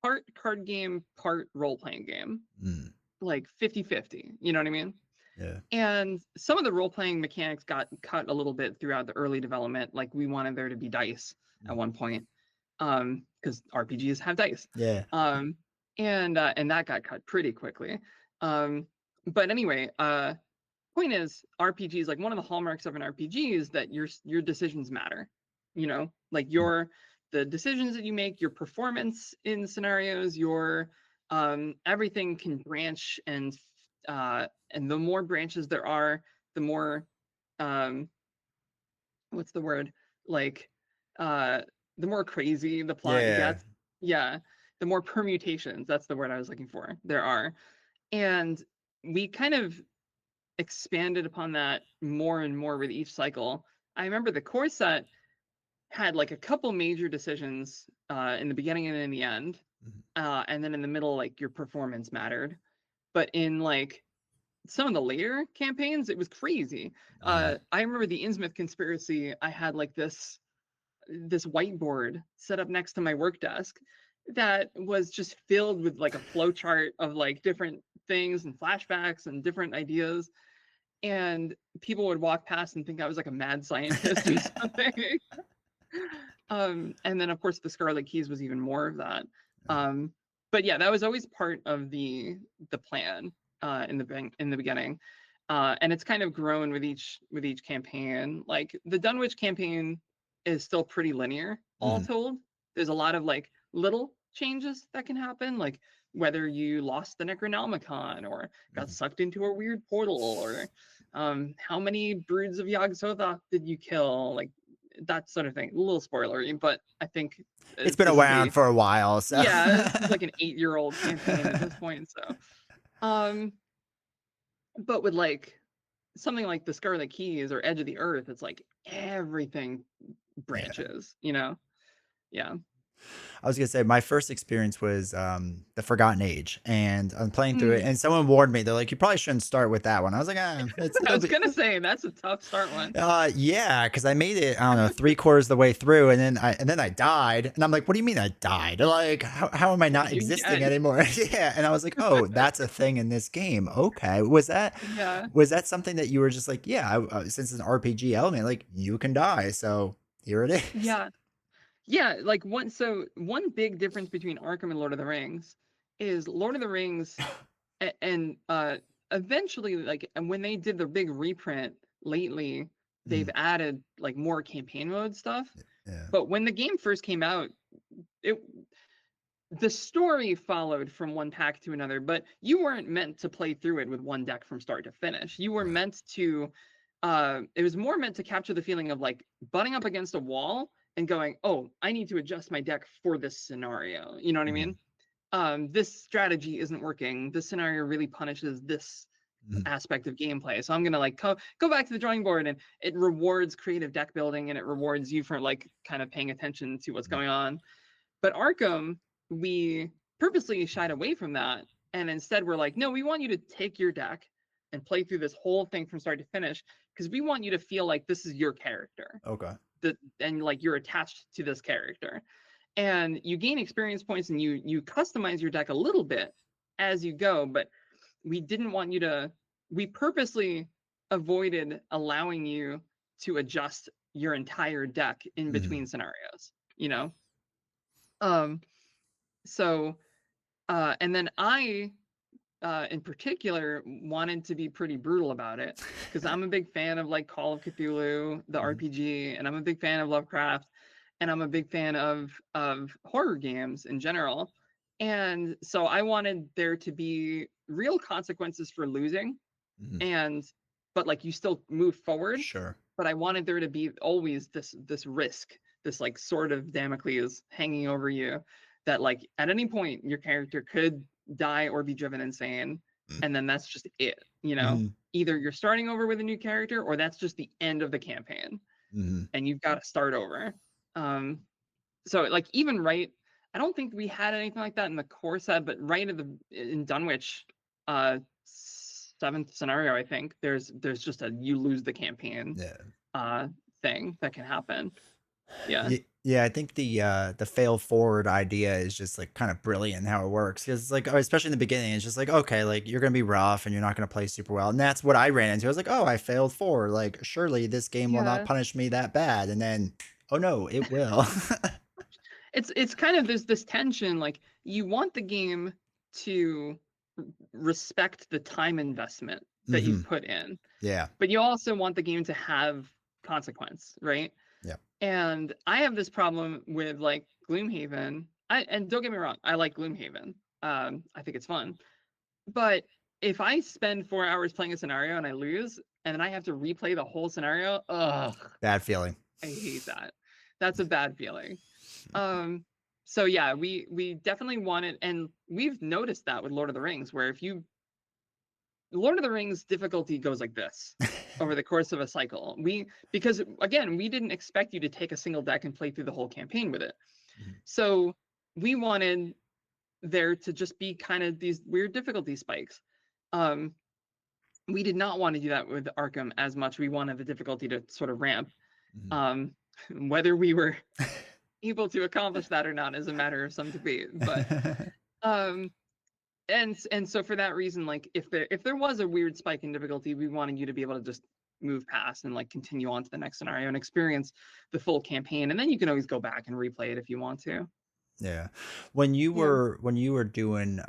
part card game, part role playing game, Mm, like 50-50. You know what I mean? yeah. And some of the role playing mechanics got cut a little bit throughout the early development. Like we wanted there to be dice at Mm, one point, because RPGs have dice, yeah. um, and that got cut pretty quickly. Um, but anyway, point is RPGs, like one of the hallmarks of an RPG is that your decisions matter. You know, like Mm, the decisions that you make, your performance in scenarios, your everything can branch, and the more branches there are, the more um what's the word, like uh the more crazy the plot yeah. gets. Yeah, the more permutations, that's the word I was looking for, there are. And we kind of expanded upon that more and more with each cycle. I remember the core set had like a couple major decisions in the beginning and in the end, Mhm. and then in the middle, like your performance mattered. But in like some of the later campaigns, it was crazy. Yeah. I remember the Innsmouth conspiracy. I had like this whiteboard set up next to my work desk that was just filled with like a flow chart of like different things and flashbacks and different ideas, and people would walk past and think I was like a mad scientist or something. And then of course the Scarlet Keys was even more of that. Um, but yeah, that was always part of the plan in the beginning. And it's kind of grown with each campaign. Like the Dunwich campaign is still pretty linear, all Mhm, told. There's a lot of like little changes that can happen, like whether you lost the Necronomicon or got mhm. sucked into a weird portal, or how many broods of Yog Sothoth did you kill, like that sort of thing. A little spoilery, but I think It's been this is around for a while, so. yeah, this is like an 8-year-old campaign at this point. So, um, but with like something like the Scarlet Keys or Edge of the Earth, it's like everything Yeah. branches, you know? Yeah. I was gonna say my first experience was the Forgotten Age, and I'm playing through it, Mm. and someone warned me. They're like, "You probably shouldn't start with that one." I was like, I it'll was be." gonna say that's a tough start one. Yeah, because I made it. I don't know, 3/4 of the way through, and then I died, and I'm like, "What do you mean I died? Like, how am I not You existing dead. anymore?" Yeah, and I was like, "Oh, that's a thing in this game. Okay, Yeah. was that something that you were just like, yeah, since it's an RPG element, like you can die, so here it is." Yeah. Yeah, like one big difference between Arkham and Lord of the Rings is Lord of the Rings and eventually, like, and when they did the big reprint lately, they've Mm, added like more campaign mode stuff. yeah. But when the game first came out, it the story followed from one pack to another, but you weren't meant to play through it with one deck from start to finish. You were Right. meant to it was more meant to capture the feeling of like butting up against a wall and going, "Oh, I need to adjust my deck for this scenario." You know what I Mhm, mean? This strategy isn't working. This scenario really punishes this mhm, aspect of gameplay. So I'm gonna like go back to the drawing board, and it rewards creative deck building, and it rewards you for like kind of paying attention to what's mhm, going on. But Arkham, we purposely shied away from that, and instead we're like, no, we want you to take your deck and play through this whole thing from start to finish, because we want you to feel like this is your character, okay. that and like you're attached to this character, and you gain experience points, and you customize your deck a little bit as you go. But we didn't want you to we purposely avoided allowing you to adjust your entire deck in Mhm, between scenarios, you know. um so and then I in particular wanted to be pretty brutal about it, because I'm a big fan of like Call of Cthulhu, the mhm, RPG, and I'm a big fan of Lovecraft, and I'm a big fan of horror games in general. And so I wanted there to be real consequences for losing, mhm. and but like you still move forward, Sure. but I wanted there to be always this risk, this like sword of Damocles hanging over you, that like at any point your character could die or be driven insane, Mm, and then that's just it, you know. mhm, Either you're starting over with a new character, or that's just the end of the campaign mhm, and you've got to start over. um so like even right I don't think we had anything like that in the core set, but right at the in Dunwich, seventh scenario, I think there's just a you lose the campaign Yeah. uh thing that can happen. Yeah. Yeah, I think the fail forward idea is just like kind of brilliant how it works because like especially in the beginning it's just like okay like you're gonna be rough and you're not gonna play super well and that's what I ran into. I was like oh I failed forward like surely this game will not Yeah. punish me that bad and then oh no it will. It's kind of there's this tension, like you want the game to respect the time investment that Hmm. you've put in, Yeah. but you also want the game to have consequence, right? Yeah. And I have this problem with like Gloomhaven. And don't get me wrong, I like Gloomhaven. I think it's fun. But if I spend 4 hours playing a scenario and I lose, and then I have to replay the whole scenario, ugh, Bad feeling. I hate that. That's a bad feeling. Um, so yeah, we definitely want it, and we've noticed that with Lord of the Rings, where if you Lord of the Rings difficulty goes like this over the course of a cycle. Because again, we didn't expect you to take a single deck and play through the whole campaign with it. Mhm. So we wanted there to just be kind of these weird difficulty spikes. Um, we did not want to do that with Arkham as much. We wanted the difficulty to sort of ramp. Mhm. Um, whether we were able to accomplish that or not is a matter of some debate. But um, and so for that reason, like if there was a weird spike in difficulty, we wanted you to be able to just move past and like continue on to the next scenario and experience the full campaign, and then you can always go back and replay it if you want to. Yeah. Yeah. When you were doing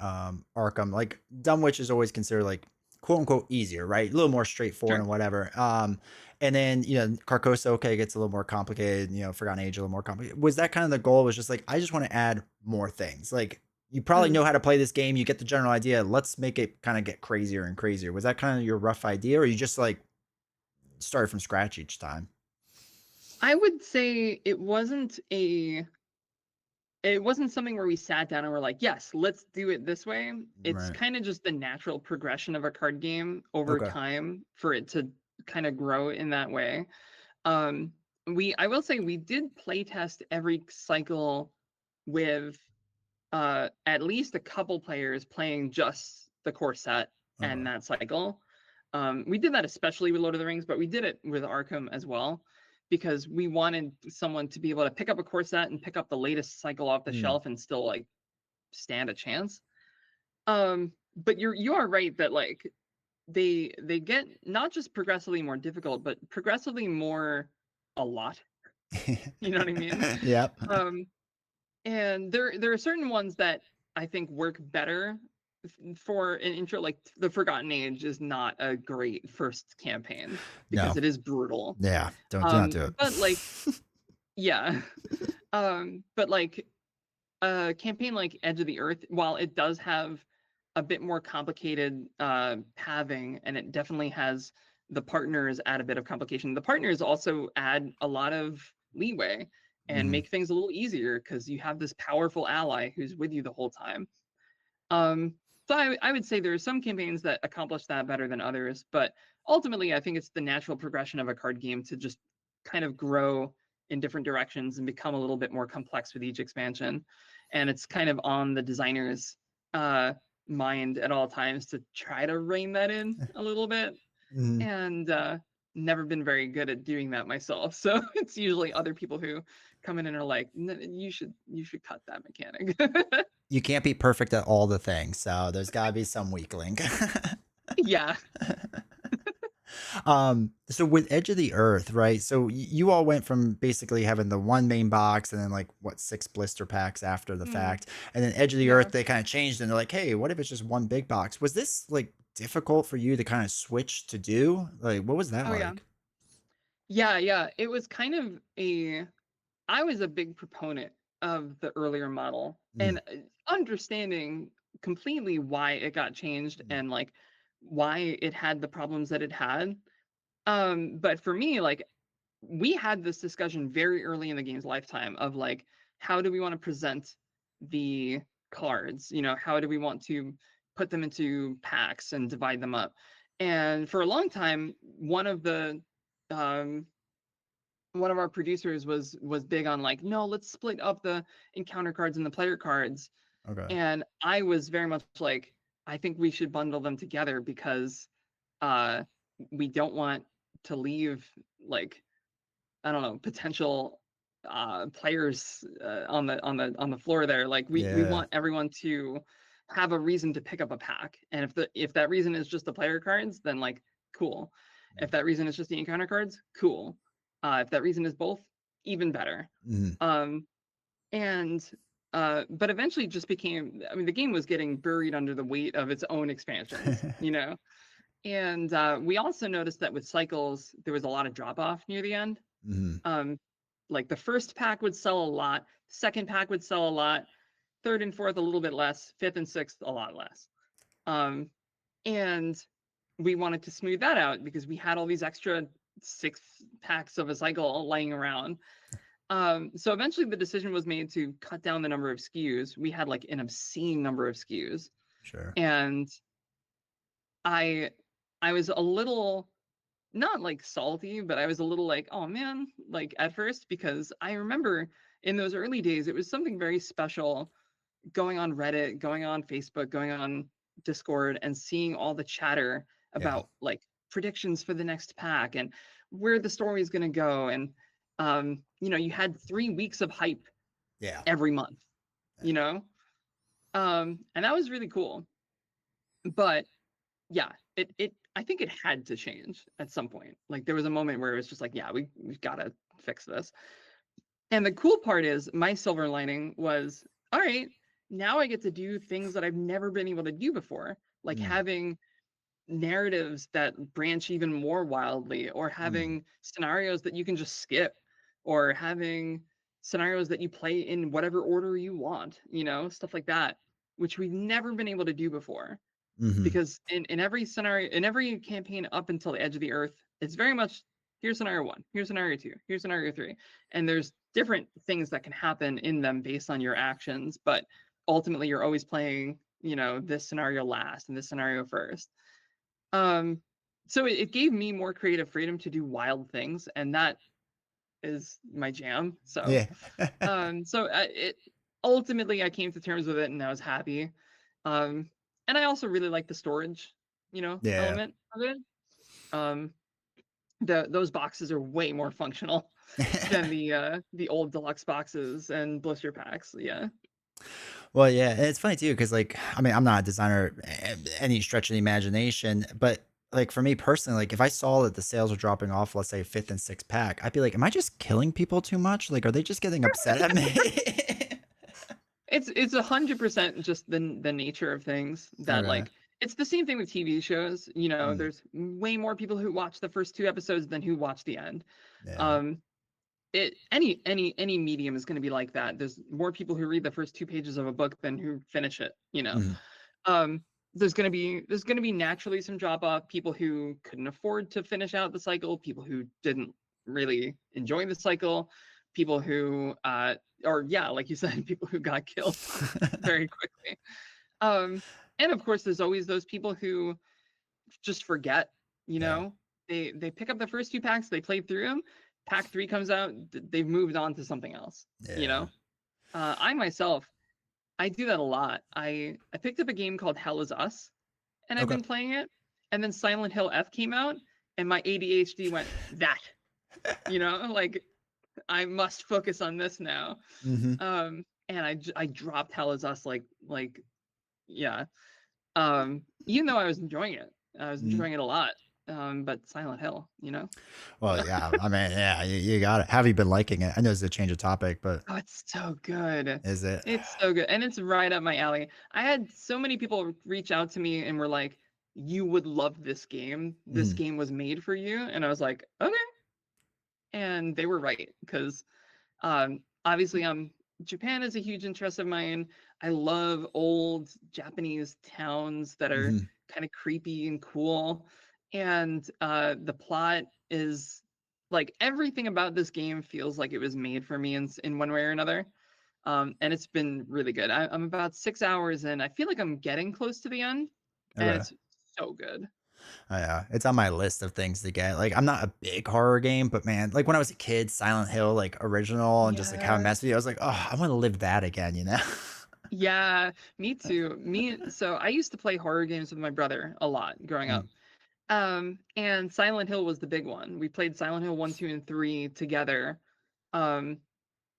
Arkham, like Dunwich is always considered like quote unquote easier, right? A little more straightforward Sure. and whatever. And then you know Carcosa okay gets a little more complicated, you know, Forgotten Age a little more complicated. Was that kind of the goal? Was just like I just want to add more things. Like you probably Mm. know how to play this game, you get the general idea. Let's make it kind of get crazier and crazier. Was that kind of your rough idea, or you just like started from scratch each time? I would say it wasn't something where we sat down and were like, yes, let's do it this way. It's Right. kind of just the natural progression of a card game over Okay. time for it to kind of grow in that way. I will say we did play test every cycle with at least a couple players playing just the core set and Okay. that cycle. We did that especially with Lord of the Rings, but we did it with Arkham as well because we wanted someone to be able to pick up a core set and pick up the latest cycle off the Mm. shelf and still like stand a chance. But you are right that like they get not just progressively more difficult, but progressively more a lot. You know what I mean? Yep. Um, and there are certain ones that I think work better for an intro. Like the Forgotten Age is not a great first campaign No. because it is brutal. Yeah. Don't do not do But like it. yeah, but like a campaign like Edge of the Earth, while it does have a bit more complicated pathing, and it definitely has the partners add a bit of complication. The partners also add a lot of leeway and Mhm. make things a little easier because you have this powerful ally who's with you the whole time. Um, so I would say there are some campaigns that accomplish that better than others, but ultimately I think it's the natural progression of a card game to just kind of grow in different directions and become a little bit more complex with each expansion. And it's kind of on the designer's uh, mind at all times to try to rein that in a little bit. Mhm. And never been very good at doing that myself. So it's usually other people who come in and are like, you should cut that mechanic." You can't be perfect at all the things, so there's gotta be some weak link. Yeah. So with Edge of the Earth, right? So you all went from basically having the one main box and then like what 6 blister packs after the Mm, fact, and then Edge of the yeah. Earth they kind of changed and they're like, hey, what if it's just one big box? Was this like difficult for you to kind of switch to do? Like, what was that Oh yeah. like? Yeah, yeah. It was kind of a I was a big proponent of the earlier model Mm, and understanding completely why it got changed mm, and like why it had the problems that it had. But for me, like we had this discussion very early in the game's lifetime of like how do we want to present the cards? How do we want to put them into packs and divide them up? And for a long time, one of the um one of our producers was big on like, no, let's split up the encounter cards and the player cards. Okay. And I was very much like, I think we should bundle them together because uh we don't want to leave like, I don't know, potential players on the floor there. Like we Yeah. want everyone to have a reason to pick up a pack. And if that reason is just the player cards, then like cool. If that reason is just the encounter cards, cool. If that reason is both, even better. Mhm. Um and but eventually it just became, I mean, the game was getting buried under the weight of its own expansions, you know? And we also noticed that with cycles, there was a lot of drop off near the end. Mhm. Um, like the first pack would sell a lot, second pack would sell a lot, third and fourth a little bit less, fifth and sixth a lot less. Um, and we wanted to smooth that out because we had all these extra 6 packs of a cycle lying around. So eventually the decision was made to cut down the number of SKUs. We had like an obscene number of SKUs. Sure. And I I was a little, not like salty, but I was a little like, oh man, like at first, because I remember in those early days, it was something very special going on Reddit, going on Facebook, going on Discord, and seeing all the chatter Yeah. about like predictions for the next pack and where the story is going to go. And, you had 3 weeks of hype Yeah. every month, you know? And that was really cool. But yeah, I think it had to change at some point. Like there was a moment where it was just like, yeah, we've got to fix this. And the cool part is my silver lining was, all right, now I get to do things that I've never been able to do before, like Mm. having narratives that branch even more wildly, or Mm. having scenarios that you can just skip, or having scenarios that you play in whatever order you want, stuff like that, which we've never been able to do before. Mhm. Because in every scenario, in every campaign up until the edge of the earth, it's very much, here's scenario one, here's scenario two, here's scenario three, and there's different things that can happen in them based on your actions, but ultimately you're always playing, this scenario last and this scenario first. um so it gave me more creative freedom to do wild things, and that is my jam. So Yeah. it ultimately, I came to terms with it and I was happy. Um, and I also really like the storage, Yeah. element of it. Um, those boxes are way more functional than the old deluxe boxes and blister packs. Yeah. Well, yeah, and it's funny too because, like, I mean, I'm not a designer any stretch of the imagination, but like for me personally, like if I saw that the sales are dropping off, let's say fifth and sixth pack, I'd be like, am I just killing people too much? Like, are they just getting upset at me? It's 100% just the nature of things that Okay. like, it's the same thing with TV shows. Mm. There's way more people who watch the first 2 episodes than who watch the end. Yeah. Um, any medium is going to be like that. There's more people who read the first 2 pages of a book than who finish it. Mhm. um there's going to be naturally some drop off, people who couldn't afford to finish out the cycle, people who didn't really enjoy the cycle, people who or yeah, like you said, people who got killed very quickly. um and of course there's always those people who just forget, you Yeah. know they pick up the first 2 packs, they played through them, pack 3 comes out, they've moved on to something else. Yeah. I myself, I do that a lot. I picked up a game called Hell Is Us, and I've Okay. been playing it. And then Silent Hill F came out, and my ADHD went, that, like, I must focus on this now. Mhm. And I dropped Hell Is Us, like yeah. Even though I was enjoying it, I was Mhm. enjoying it a lot. But Silent Hill. Well, yeah. I mean, yeah, you got it. Have you been liking it? I know it's a change of topic, but Oh, it's so good. is it? It's so good. And it's right up my alley. I had so many people reach out to me and were like, you would love this game. This Mhm. game was made for you. And I was like, okay. And they were right. Because obviously Japan is a huge interest of mine. I love old Japanese towns that are Mhm. kind of creepy and cool. And the plot is like, everything about this game feels like it was made for me in one way or another. And it's been really good. I'm about 6 hours in. I feel like I'm getting close to the end, and Okay. it's so good. Yeah, it's on my list of things to get. Like, I'm not a big horror game, but man, like when I was a kid, Silent Hill, like original, and just like how it Yeah. messed with you, I was like, oh, I want to live that again, you know? Yeah, me too. So I used to play horror games with my brother a lot growing Mm, up. And Silent Hill was the big one. We played Silent Hill 1, 2, and 3 together. Um,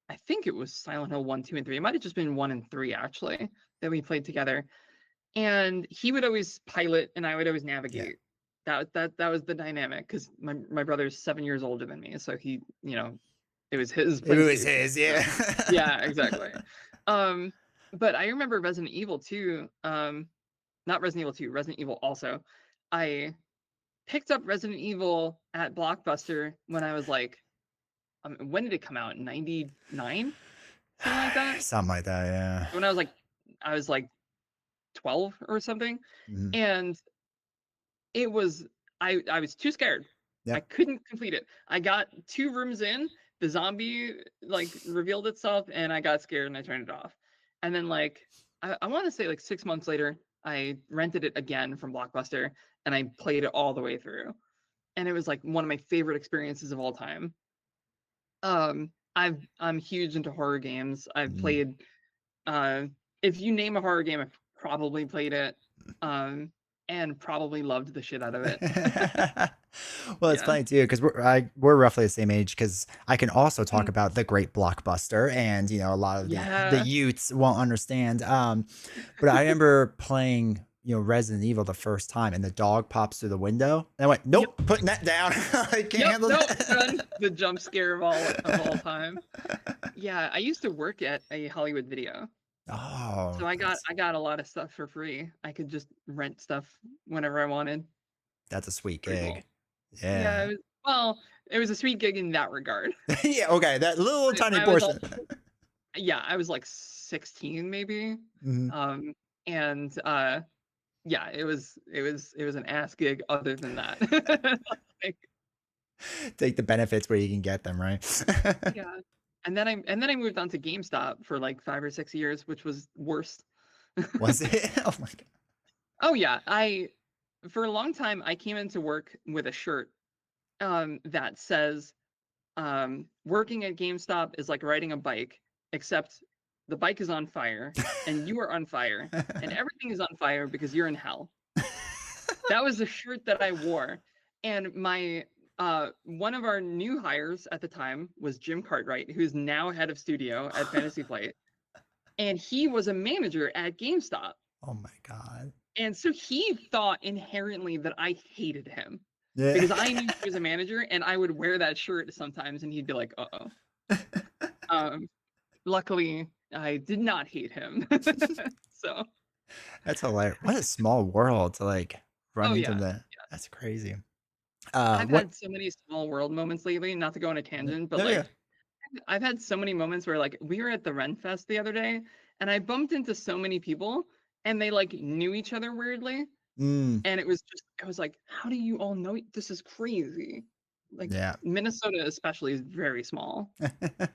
I think it was Silent Hill 1, 2, and 3. It might have just been 1 and 3 actually that we played together. And he would always pilot and I would always yeah, navigate. That was the dynamic because my brother's 7 years older than me, so he, it was his it was PlayStation. his, So yeah. yeah, exactly. Um, but I remember Resident Evil 2, not Resident Evil 2, Resident Evil also. I picked up Resident Evil at Blockbuster when I was like, when did it come out? 99? Something like that. Something like that, yeah. When I was like 12 or something. Mhm. And it was I was too scared. I Yep. couldn't complete it. I got 2 rooms in, the zombie like revealed itself and I got scared and I turned it off. And then like I want to say like 6 months later, I rented it again from Blockbuster and I played it all the way through. And it was like one of my favorite experiences of all time. I'm huge into horror games. I've Mhm. played uh if you name a horror game, I've probably played it. Um and probably loved the shit out of it. Well, it's Yeah. funny too because we're roughly the same age. Because I can also talk Mm. about the great Blockbuster, and a lot of the Yeah. youths won't understand. But I remember playing Resident Evil the first time, and the dog pops through the window, and I went, Yep. "Nope, putting that down. I can't Yep. handle Nope. Done. that." The jump scare of all time. Yeah, I used to work at a Hollywood Video. Oh, So that's I got a lot of stuff for free. I could just rent stuff whenever I wanted. that's a sweet Pretty cool. gig. Yeah, Yeah, it was a sweet gig in that regard. yeah. Okay, that little But tiny I was portion. also yeah, I was like 16 maybe. Mhm. Um and yeah, it was an ass gig other than that. Like, Take the benefits where you can get them, right? yeah. And then I moved on to GameStop for like 5 or 6 years, which was worse. Was it? Oh my god. Oh yeah, I for a long time I came into work with a shirt that says working at GameStop is like riding a bike, except the bike is on fire and you are on fire and everything is on fire because you're in hell. That was the shirt that I wore. And my one of our new hires at the time was Jim Cartwright, who's now head of studio at Fantasy Flight, and he was a manager at GameStop. Oh my god. And so he thought inherently that I hated him Yeah. because I knew he was a manager and I would wear that shirt sometimes and he'd be like, "Uh-oh." Um, luckily, I did not hate him. So, That's hilarious. What a small world to like run oh into yeah. the that's crazy. I've What had so many small world moments lately, not to go on a tangent, but no, yeah. like I've had so many moments where like we were at the Ren Fest the other day and I bumped into so many people and they like knew each other weirdly. Mm, And I was like, how do you all know? This is crazy. Like yeah. Minnesota especially is very small.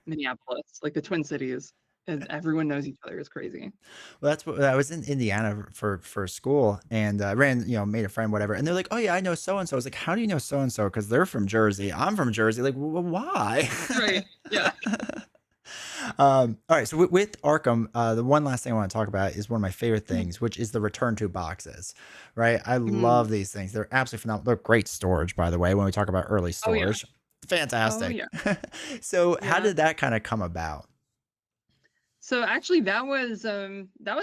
Minneapolis, like the Twin Cities, and everyone knows each other is crazy. Well, that's what I was in Indiana for school, and ran, made a friend, whatever. And they're like, "Oh yeah, I know so and so." I was like, "How do you know so and so?" Because they're from Jersey. I'm from Jersey. Like, why? Right. Yeah. All right. So with Arkham, the one last thing I want to talk about is one of my favorite Mhm. things, which is the return to boxes. Right? I Mm. love these things. They're absolutely phenomenal. They're great storage, by the way. When we talk about early Oh yeah. storage, Oh fantastic. yeah. So how Yeah. did that kind of come about? So actually that was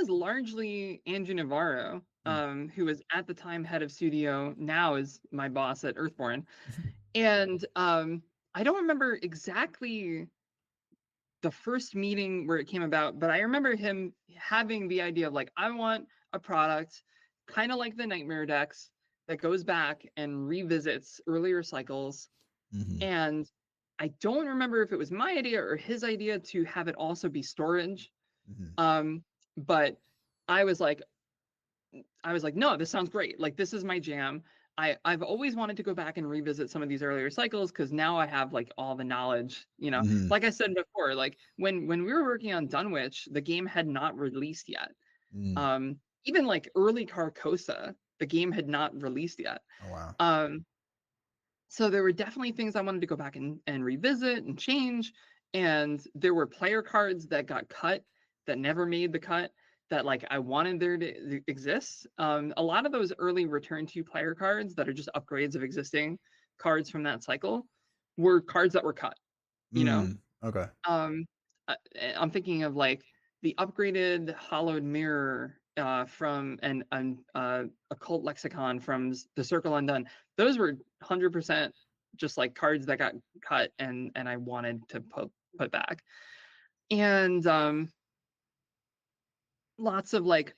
largely Andrew Navarro, Mm. who was at the time head of studio, now is my boss at Earthborn. And I don't remember exactly the first meeting where it came about, but I remember him having the idea of like, I want a product kind of like the Nightmare Decks that goes back and revisits earlier cycles. Mhm, And I don't remember if it was my idea or his idea to have it also be storage. mhm, Um, but I was like, no, this sounds great. Like this is my jam. I've always wanted to go back and revisit some of these earlier cycles because now I have like all the knowledge, mhm, Like I said before, like when we were working on Dunwich, the game had not released yet. mm. Even like early Carcosa, the game had not released yet. Oh wow. Um, so there were definitely things I wanted to go back and revisit and change. And there were player cards that got cut that never made the cut that like I wanted there to exist. A lot of those early return to player cards that are just upgrades of existing cards from that cycle were cards that were cut, you know? Mm, okay. Um, I'm thinking of like the upgraded hollowed mirror from and occult lexicon from the Circle Undone. Those were 100% just like cards that got cut and I wanted to put back. And lots of like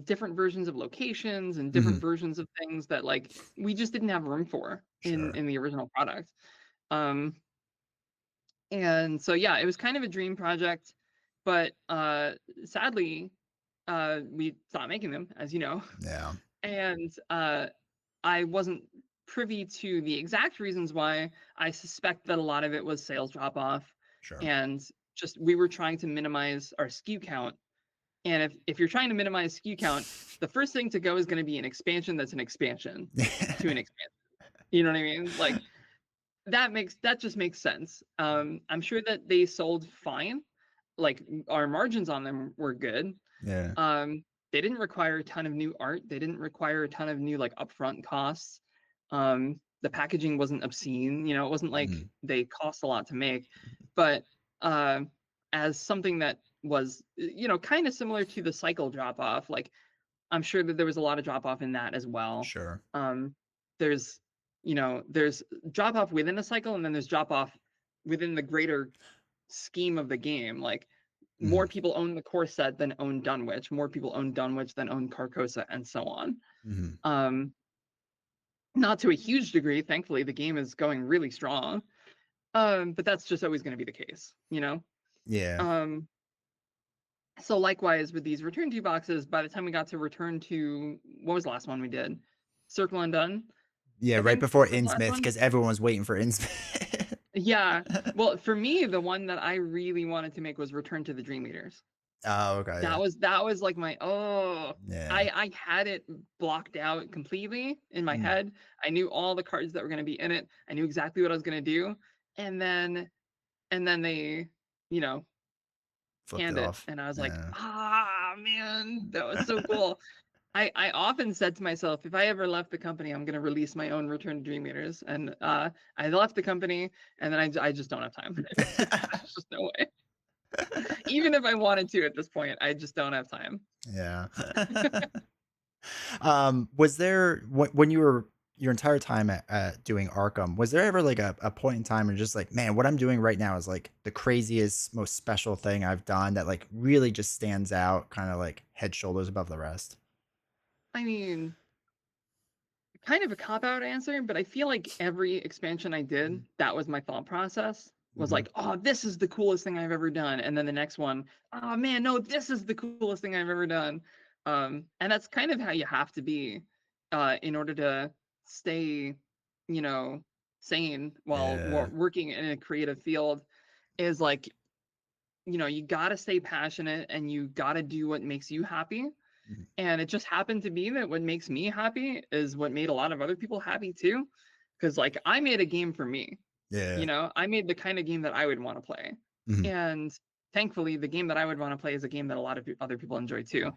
different versions of locations and different Mhm. versions of things that like we just didn't have room for Sure. in the original product. Um, and so yeah, it was kind of a dream project, but sadly, we stopped making them, as you know, Yeah. and I wasn't privy to the exact reasons why. I suspect that a lot of it was sales drop off, Sure. and just we were trying to minimize our SKU count. And if you're trying to minimize SKU count, the first thing to go is going to be an expansion that's an expansion to an expansion. You know what I mean? Like that just makes sense. I'm sure that they sold fine. Like our margins on them were good. Yeah. Um, they didn't require a ton of new art. They didn't require a ton of new like upfront costs. The packaging wasn't obscene. You know, it wasn't like Mhm. they cost a lot to make. But uh, as something that was, you know, kind of similar to the cycle drop off, like I'm sure that there was a lot of drop off in that as well. Sure. Um, there's, you know, there's drop off within a cycle, and then there's drop off within the greater scheme of the game. Like more Mhm. people own the core set than own Dunwich. More people own Dunwich than own Carcosa, and so on. Mhm. Um, not to a huge degree. Thankfully, the game is going really strong. But that's just always going to be the case, you know. Yeah. Um, so likewise with these return to boxes, by the time we got to return to what was the last one we did? Circle Undone, Yeah, I right think before was the last Innsmouth, one. because everyone was waiting for Innsmouth. Yeah. Well, for me, the one that I really wanted to make was Return to the Dream Eaters. Oh, okay, yeah. That was like my Yeah. I had it blocked out completely in my Mm. head. I knew all the cards that were going to be in it. I knew exactly what I was going to do. And then they, you know, Flipped it canned it off. and I was like, Yeah. "Ah, man, that was so cool." I often said to myself, if I ever left the company, I'm going to release my own Return to Dream Eaters. And I left the company and then I just don't have time. There's just no way. Even if I wanted to at this point, I just don't have time. Yeah. Was there when you were your entire time at doing Arkham, was there ever like a point in time where just like, man, what I'm doing right now is like the craziest, most special thing I've done that like really just stands out, kind of like head shoulders above the rest? I mean, kind of a cop out answer, but I feel like every expansion I did, that was my thought process. Was Mm-hmm. like, oh, this is the coolest thing I've ever done. And then the next one, oh man, no, this is the coolest thing I've ever done. And that's kind of how you have to be in order to stay, you know, sane while Yeah. working in a creative field is like, you know, you gotta stay passionate and you gotta do what makes you happy. Mhm. And it just happened to be that what makes me happy is what made a lot of other people happy too. Because, like, I made a game for me, you Yeah. know, I made the kind of game that I would want to play. Mhm. And thankfully, the game that I would want to play is a game that a lot of other people enjoy too.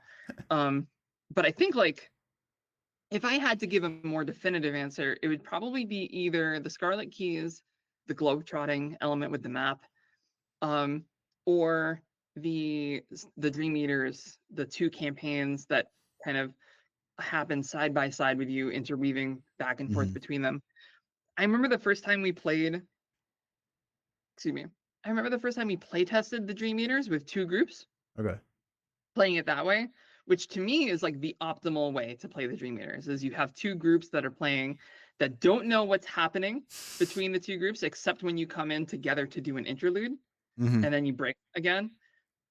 Um, but I think, like, if I had to give a more definitive answer, it would probably be either the Scarlet Keys, the globetrotting element with the map, um, or the Dream Eaters, the two campaigns that kind of happen side by side with you, interweaving back and forth Mhm. between them. I remember the first time we played, excuse me, I remember the first time we play tested the Dream Eaters with two groups, Okay. playing it that way, which to me is like the optimal way to play the Dream Eaters, is you have two groups that are playing that don't know what's happening between the two groups except when you come in together to do an interlude Mhm. and then you break again.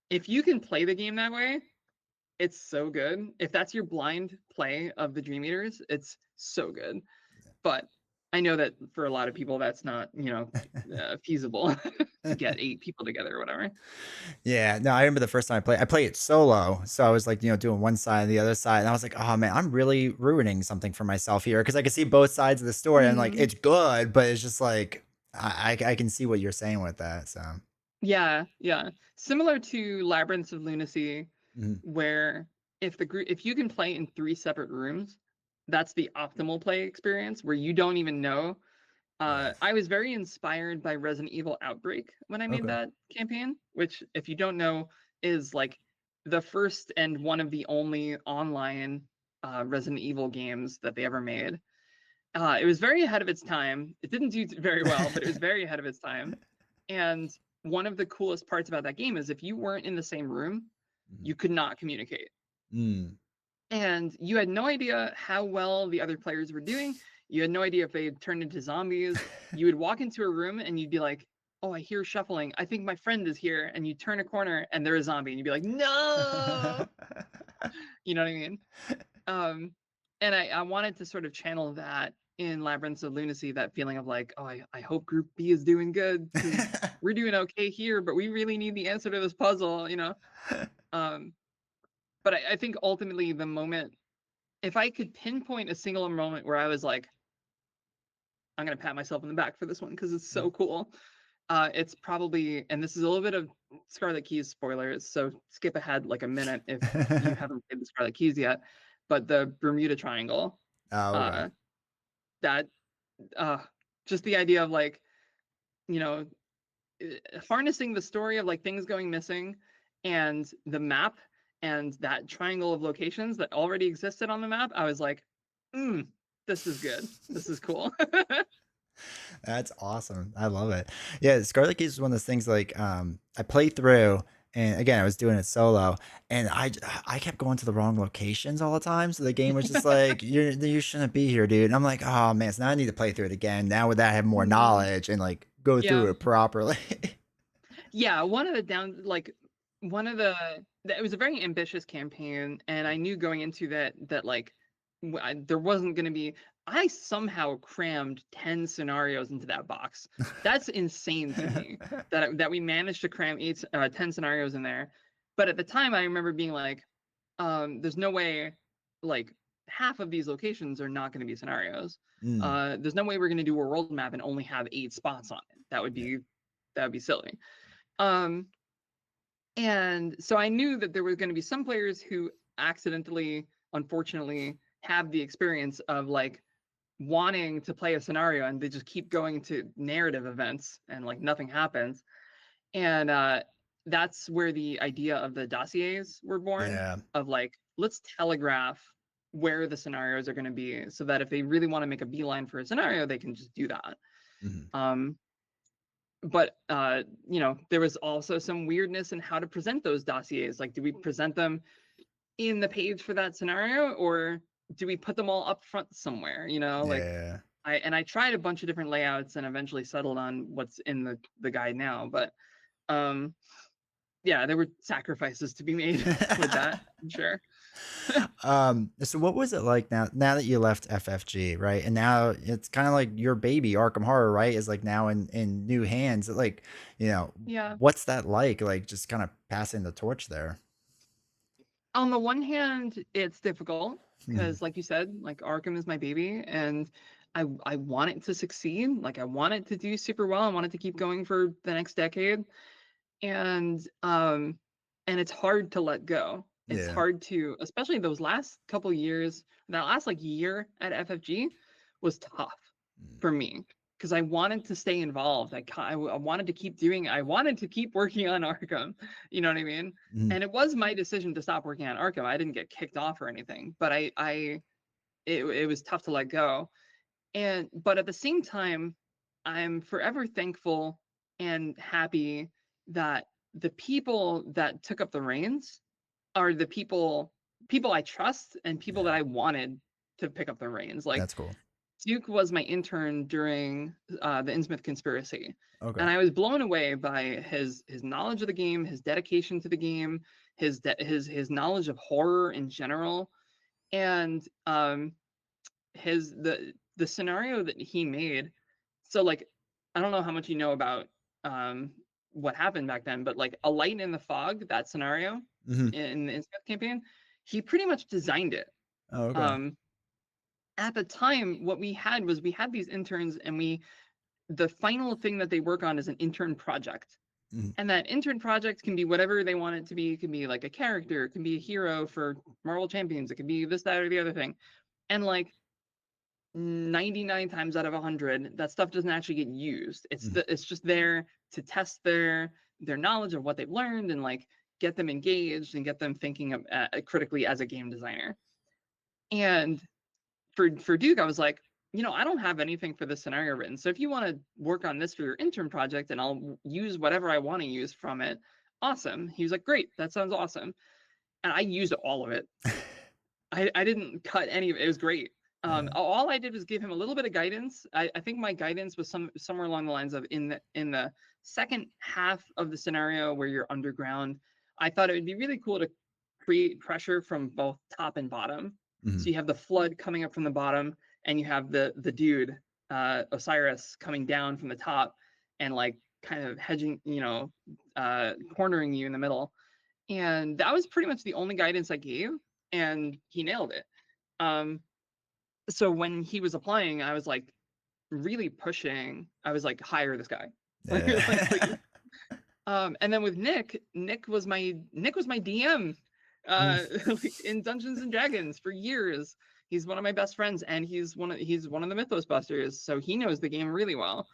If you can play the game that way, it's so good. If that's your blind play of the Dream Eaters, it's so good. But I know that for a lot of people that's not, feasible to get 8 people together or whatever. Yeah, no, I remember the first time I played it solo, so I was like, doing one side and the other side, and I was like, "Oh man, I'm really ruining something for myself here," because I can see both sides of the story, and like Mhm. it's good, but it's just like I can see what you're saying with that. So, Yeah, yeah. Similar to Labyrinths of Lunacy, mhm. where if you can play in 3 separate rooms, that's the optimal play experience where you don't even know. Yeah. I was very inspired by Resident Evil Outbreak when I made Okay. that campaign, which, if you don't know, is like the first and one of the only online Resident Evil games that they ever made. It was very ahead of its time. It didn't do very well, but it was very ahead of its time. And one of the coolest parts about that game is if you weren't in the same room, Mhm. you could not communicate. Mm. And you had no idea how well the other players were doing. You had no idea if they had turned into zombies. You would walk into a room and you'd be like, "Oh, I hear shuffling. I think my friend is here." And you turn a corner and they're a zombie, and you'd be like, "No!" You know what I mean? Um, and I wanted to sort of channel that in Labyrinths of Lunacy, that feeling of like, "Oh, I hope Group B is doing good because we're doing okay here, but we really need the answer to this puzzle," you know? Um, but I think ultimately the moment, if I could pinpoint a single moment where I was like, I'm gonna pat myself on the back for this one because it's so cool. It's probably, and this is a little bit of Scarlet Keys spoilers, so skip ahead like a minute if you haven't played the Scarlet Keys yet. But the Bermuda Triangle, Oh, okay. uh, that, uh, just the idea of like, you know, harnessing the story of like things going missing and the map and that triangle of locations that already existed on the map. I was like, mm, this is good. This is cool. That's awesome. I love it. Yeah, Scarlet Keys is one of those things like I played through and again I was doing it solo and I kept going to the wrong locations all the time. So the game was just like, you shouldn't be here, dude. And I'm like, oh man, so now I need to play through it again. Now with that I have more Mhm. knowledge and like go through Yeah. it properly. Yeah, one of the it was a very ambitious campaign, and I knew going into that like there wasn't going to be. I somehow crammed 10 scenarios into that box. That's insane to me that we managed to cram 10 scenarios in there. But at the time, I remember being like, there's no way, like half of these locations are not going to be scenarios. Mm, There's no way we're going to do a world map and only have 8 spots on it. yeah. That would be silly. Um, and so I knew that there were going to be some players who accidentally, unfortunately, have the experience of like wanting to play a scenario and they just keep going to narrative events and like nothing happens. And that's where the idea of the dossiers were born, Yeah. of like, let's telegraph where the scenarios are going to be so that if they really want to make a beeline for a scenario, they can just do that. Mhm. Um, but there was also some weirdness in how to present those dossiers. Like, do we present them in the page for that scenario, or do we put them all up front somewhere? Like, Yeah. I tried a bunch of different layouts and eventually settled on what's in the guide now. But um yeah, there were sacrifices to be made with that, I'm sure. So what was it like now that you left FFG, right? And now it's kind of like your baby, Arkham Horror, right? Is like now in new hands. Like, you know, Yeah. what's that like? Like just kind of passing the torch there. On the one hand, it's difficult Mhm. because, like you said, like Arkham is my baby, and I want it to succeed. Like, I want it to do super well. I want it to keep going for the next decade, and it's hard to let go. It's Yeah. hard to, especially those last couple years. That last like year at FFG was tough Mm. for me because I wanted to stay involved. I wanted to keep doing. I wanted to keep working on Arkham. You know what I mean? Mhm. And it was my decision to stop working on Arkham. I didn't get kicked off or anything, but it was tough to let go. But at the same time, I'm forever thankful and happy that the people that took up the reins are the people I trust and people that Yeah. I wanted to pick up the reins. Like, That's cool. Duke was my intern during the Innsmouth conspiracy, Okay. and I was blown away by his knowledge of the game, his dedication to the game, his knowledge of horror in general, and his the the scenario that he made. So like, I don't know how much you know about what happened back then, but like A Light in the Fog, that scenario Hmm. in the Innsmouth campaign, he pretty much designed it. Oh, okay. Um, at the time, what we had was we had these interns, and the final thing that they work on is an intern project. Hmm. And that intern project can be whatever they want it to be. It can be like a character, it can be a hero for Marvel Champions, it can be this, that, or the other thing. And like 99 times out of 100, that stuff doesn't actually get used. It's just there to test their knowledge of what they've learned, and like get them engaged and get them thinking of, critically as a game designer. And for Duke, I was like, I don't have anything for this scenario written. So if you want to work on this for your intern project, and I'll use whatever I want to use from it, awesome. He was like, great, that sounds awesome. And I used all of it. I didn't cut any of it. It was great. Yeah. All I did was give him a little bit of guidance. I think my guidance was somewhere along the lines of, in the second half of the scenario where you're underground, I thought it would be really cool to create pressure from both top and bottom. Hmm. So you have the flood coming up from the bottom, and you have the dude, Osiris, coming down from the top, and like kind of hedging, cornering you in the middle. And that was pretty much the only guidance I gave, and he nailed it. Um, so when he was applying, I was like really pushing. I was like, hire this guy. Like, Yeah. please. And then with Nick was my DM like in Dungeons and Dragons for years. He's one of my best friends, and he's one of the Mythos Busters, so he knows the game really well.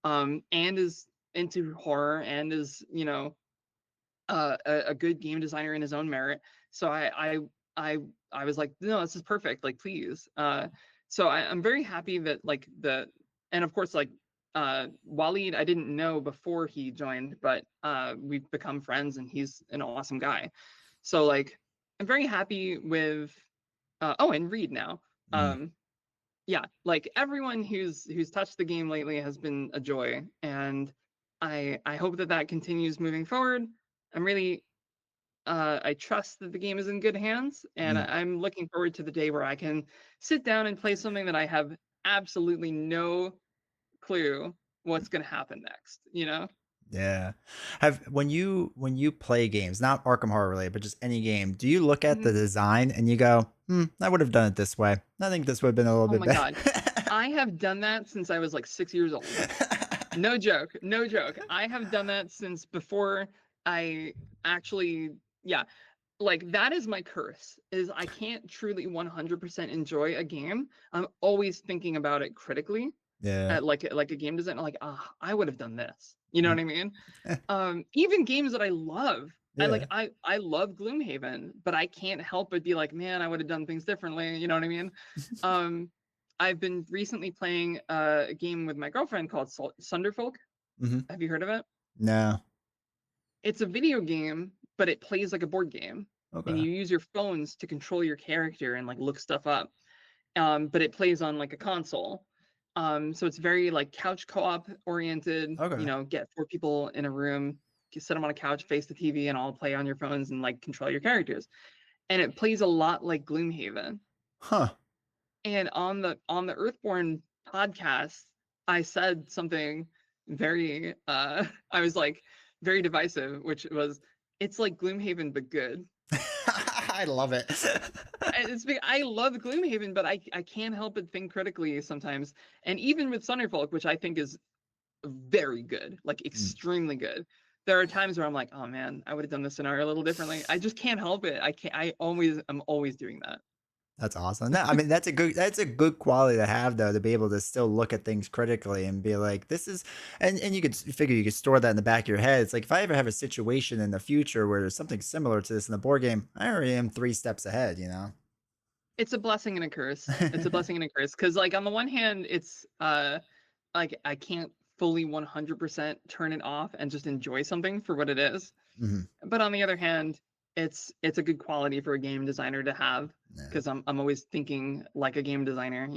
And is into horror, and is, a good game designer in his own merit. So I I was like, no, this is perfect. Like, please. So I'm very happy that like and of course, like, Waleed, I didn't know before he joined, but we've become friends, and he's an awesome guy. So like, I'm very happy with. Oh, and Reed now. Mm. Um, yeah, like everyone who's touched the game lately has been a joy, and I hope that continues moving forward. I'm really I trust that the game is in good hands, and Mm. I'm looking forward to the day where I can sit down and play something that I have absolutely no clue what's going to happen next, Yeah. Have when you play games, not Arkham Horror related, but just any game, do you look at the Mhm. design and you go, I would have done it this way. I think this would have been a little Oh bit my better. God. I have done that since I was like 6 years old. No joke. No joke. I have done that since before I actually, yeah, like that is my curse, is I can't truly 100% enjoy a game. I'm always thinking about it critically, Yeah. like a game designer, like, I would have done this. You know Mm. what I mean? Even games that I love. Yeah. I love Gloomhaven, but I can't help but be like, man, I would have done things differently. You know what I mean? Um, I've been recently playing a game with my girlfriend called Sunderfolk. Hmm. Have you heard of it? No. It's a video game, but it plays like a board game, and Okay. you use your phones to control your character and like look stuff up. But it plays on like a console. So it's very like couch co-op oriented. Okay. Get four people in a room, sit them on a couch, face the TV, and all play on your phones and like control your characters. And it plays a lot like Gloomhaven. Huh. And on the Earthborn podcast, I said something very I was like very divisive, which was, it's like Gloomhaven but good. I love it. I love Gloomhaven, but I can't help but think critically sometimes. And even with Thunderfolk, which I think is very good, like Mm. extremely good, there are times where I'm like, oh man, I would have done this scenario a little differently. I just can't help it. I can't. I'm always doing that. That's awesome. No, I mean that's a good quality to have though, to be able to still look at things critically and be like, this is, and you could figure you could store that in the back of your head. It's like if I ever have a situation in the future where there's something similar to this in the board game, I already am 3 steps ahead, you know? It's a blessing and a curse. It's a blessing and a curse, because like on the one hand, it's like I can't fully 100% turn it off and just enjoy something for what it is. Mhm. But on the other hand, it's a good quality for a game designer to have, Yeah. because I'm always thinking like a game designer.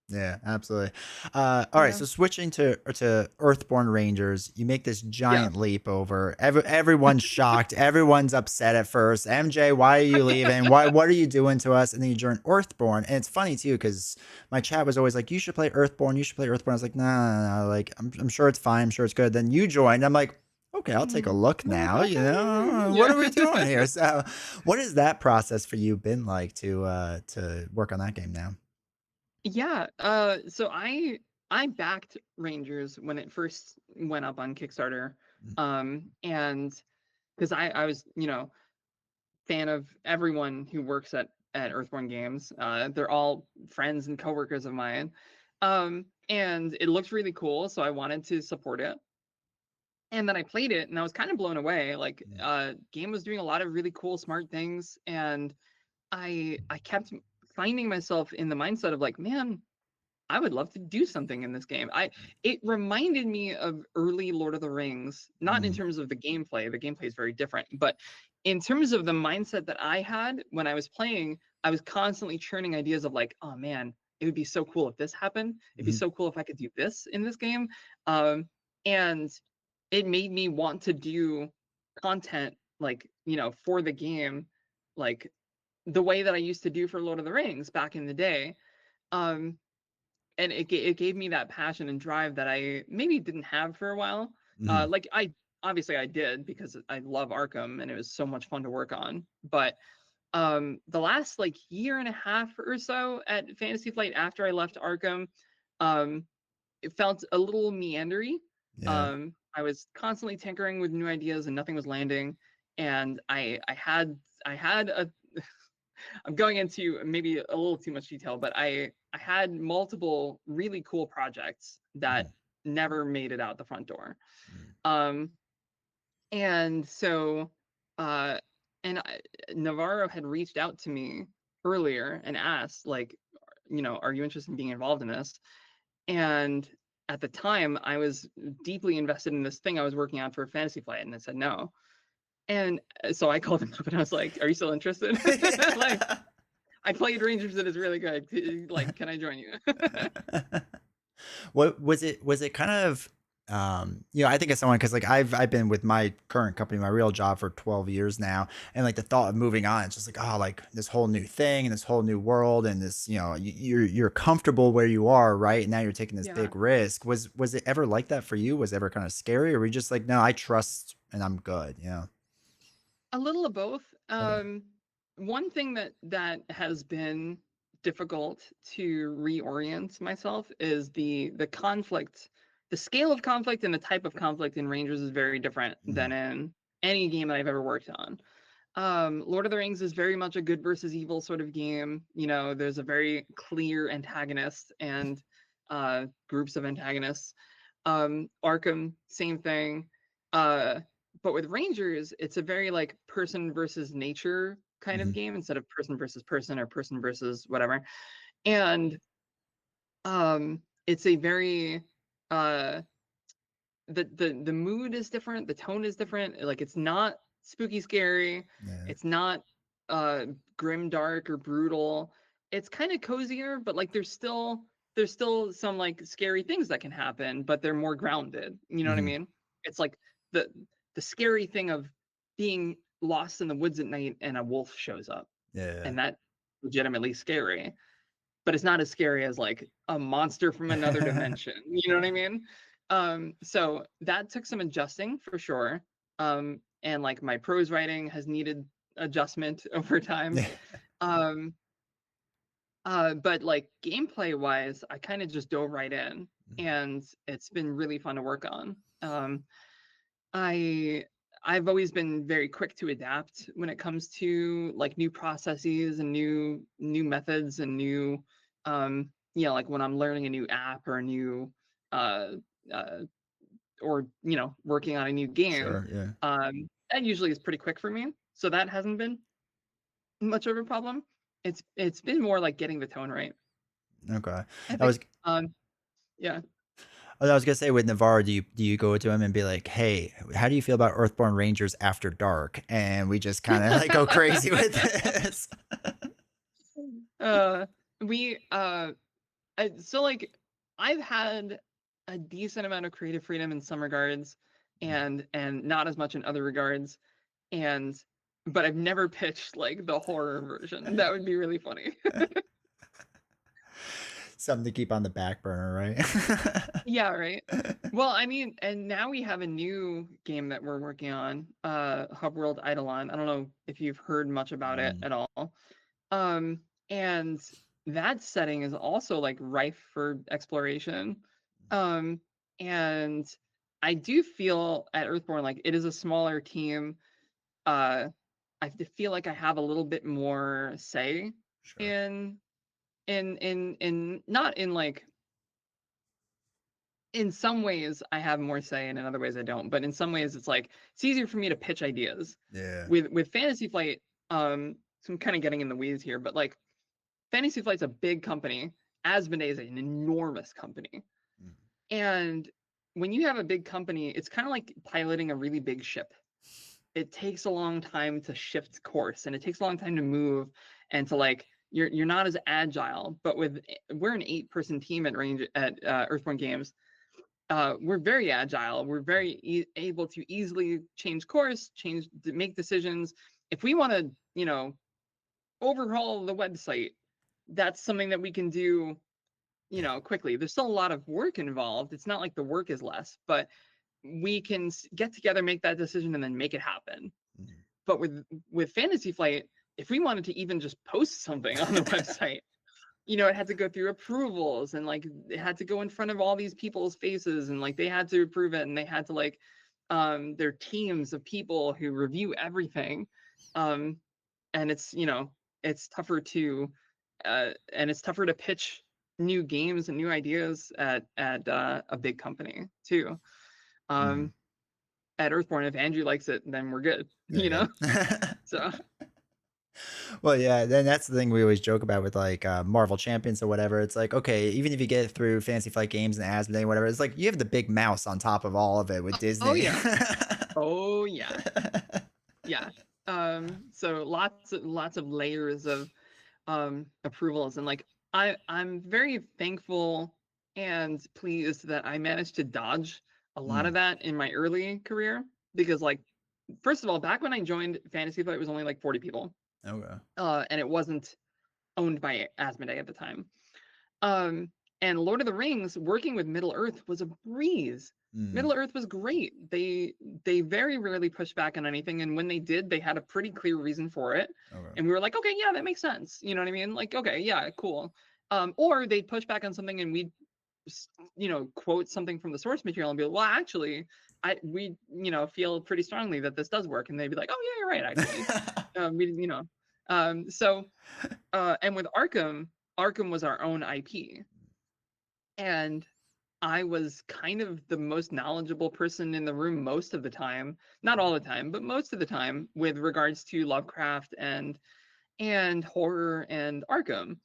Yeah, absolutely. All right, Yeah. so switching to Earthborn Rangers, you make this Yeah. giant leap over. Everyone's shocked. Everyone's upset at first. MJ, why are you leaving? Why? What are you doing to us? And then you join Earthborn, and it's funny too because my chat was always like, "You should play Earthborn. You should play Earthborn." I was like, "No, no, no. Like, I'm sure it's fine. I'm sure it's good." Then you joined. I'm like, "Okay, I'll take a look now. You know, what Yeah. are we doing here?" So, what has that process for you been like to work on that game now? Yeah. So I backed Rangers when it first went up on Kickstarter. And because I was, fan of everyone who works at Earthborn Games. They're all friends and coworkers of mine. And it looks really cool, so I wanted to support it. And then I played it and I was kind of blown away. Like game was doing a lot of really cool smart things, and I kept finding myself in the mindset of like, man, I would love to do something in this game. It reminded me of early Lord of the Rings, not in Mm, terms of the gameplay. The gameplay is very different, but in terms of the mindset that I had when I was playing, I was constantly churning ideas of like, oh man, it would be so cool if this happened. It'd be mhm, so cool if I could do this in this game. And it made me want to do content like, for the game, like the way that I used to do for Lord of the Rings back in the day. Um, and it gave me that passion and drive that I maybe didn't have for a while. mhm, Like I obviously I did because I love Arkham and it was so much fun to work on. But the last like year and a half or so at Fantasy Flight after I left Arkham, um, it felt a little meandery. yeah. I was constantly tinkering with new ideas and nothing was landing. And I had a I'm going into maybe a little too much detail, but I had multiple really cool projects that Mhm, never made it out the front door. mhm, Um, and so, uh, and Navarro had reached out to me earlier and asked, like, are you interested in being involved in this? And at the time, I was deeply invested in this thing I was working on for Fantasy Flight, and I said no. And so I called him up and I was like, "Are you still interested?" Like, I played Rangers and it's really good. Like, can I join you? What was it kind of I think of someone because like I've been with my current company, my real job for 12 years now, and like the thought of moving on, it's just like, oh, like this whole new thing and this whole new world and this, you're comfortable where you are, right? And now you're taking this Yeah, big risk. Was it ever like that for you? Was it ever kind of scary, or were you just like, no, I trust and I'm good, yeah. a little of both. Okay. One thing that has been difficult to reorient myself is the conflict. The scale of conflict and the type of conflict in Rangers is very different Mm, than in any game that I've ever worked on. Lord of the Rings is very much a good versus evil sort of game. There's a very clear antagonist and groups of antagonists. Arkham, same thing. Uh, but with Rangers, it's a very like person versus nature kind of mhm, game instead of person versus person or person versus whatever. And it's a very uh the mood is different, the tone is different. Like it's not spooky scary, yeah. it's not uh grim dark or brutal. It's kind of cozier, but like there's still some like scary things that can happen, but they're more grounded. You know what I Mhm, mean? It's like the the scary thing of being lost in the woods at night and a wolf shows up, yeah. and that legitimately scary, but it's not as scary as like a monster from another dimension. You know what I mean? So that took some adjusting for sure. And like my prose writing has needed adjustment over time. Yeah. Um, but like gameplay wise, I kind of just dove right in, and it's been really fun to work on. I I've always been very quick to adapt when it comes to like new processes and new methods and new like when I'm learning a new app or a new uh uh or working on a new game. Sure, yeah. That usually is pretty quick for me. So that hasn't been much of a problem. It's been more like getting the tone right. Okay. I I think was yeah. I was gonna say with Navarre, do you go to him and be like, "Hey, how do you feel about Earthborn Rangers After Dark?" And we just kind of like go crazy with this. uh we So like I've had a decent amount of creative freedom in some regards, and not as much in other regards, and but I've never pitched like the horror version. That would be really funny. Something to keep on the back burner, right? Yeah, right. Well, I mean, and now we have a new game that we're working on, Hub World Eidolon. I don't know if you've heard much about it Mm, at all. Um, and that setting is also like rife for exploration. Um, and I do feel at Earthborn like it is a smaller team. Uh, feel like I have a little bit more say sure. in in not in like in some ways I have more say and in other ways I don't. But in some ways it's like it's easier for me to pitch ideas. Yeah. With Fantasy Flight, so I'm kind of getting in the weeds here, but like Fantasy Flight's a big company. Asmodee is an enormous company. Mm, And when you have a big company, it's kind of like piloting a really big ship. It takes a long time to shift course and it takes a long time to move and to like you're not as agile. But with we're an 8-person team at range at Earthborn Games. We're very agile. We're very able to easily change course, make decisions. If we want to, overhaul the website, that's something that we can do, yeah. quickly. There's still a lot of work involved. It's not like the work is less, but we can get together, make that decision, and then make it happen. Mm. But with Fantasy Flight, if we wanted to even just post something on the website, it had to go through approvals and like it had to go in front of all these people's faces and like they had to approve it and they had to like their teams of people who review everything. Um, and it's tougher to and it's tougher to pitch new games and new ideas at a big company too. Mhm. Um, at Earthborn, if Andrew likes it, then we're good. Very good. So Well, yeah, then that's the thing we always joke about with like Marvel Champions or whatever. It's like, okay, even if you get through Fantasy Flight Games and Asmodee, whatever, it's like you have the big mouse on top of all of it with oh Disney. yeah, oh yeah, yeah. So lots of layers of approvals and like I'm very thankful and pleased that I managed to dodge a lot of Mm, that in my early career because like first of all, back when I joined Fantasy Flight, it was only like 40 people, okay. and it wasn't owned by Asmodee at the time. Um, and Lord of the Rings, working with Middle Earth was a breeze. Mm, Middle Earth was great. They very rarely pushed back on anything, and when they did, they had a pretty clear reason for it. okay. And we were like, okay, yeah, that makes sense. You know what I mean? Like, okay, yeah, cool. Or they'd push back on something, and we'd quote something from the source material and be like, well, actually, we feel pretty strongly that this does work, and they'd be like, oh yeah, you're right, actually. We so and with Arkham was our own IP, and I was kind of the most knowledgeable person in the room most of the time, not all the time, but most of the time with regards to Lovecraft and horror and Arkham.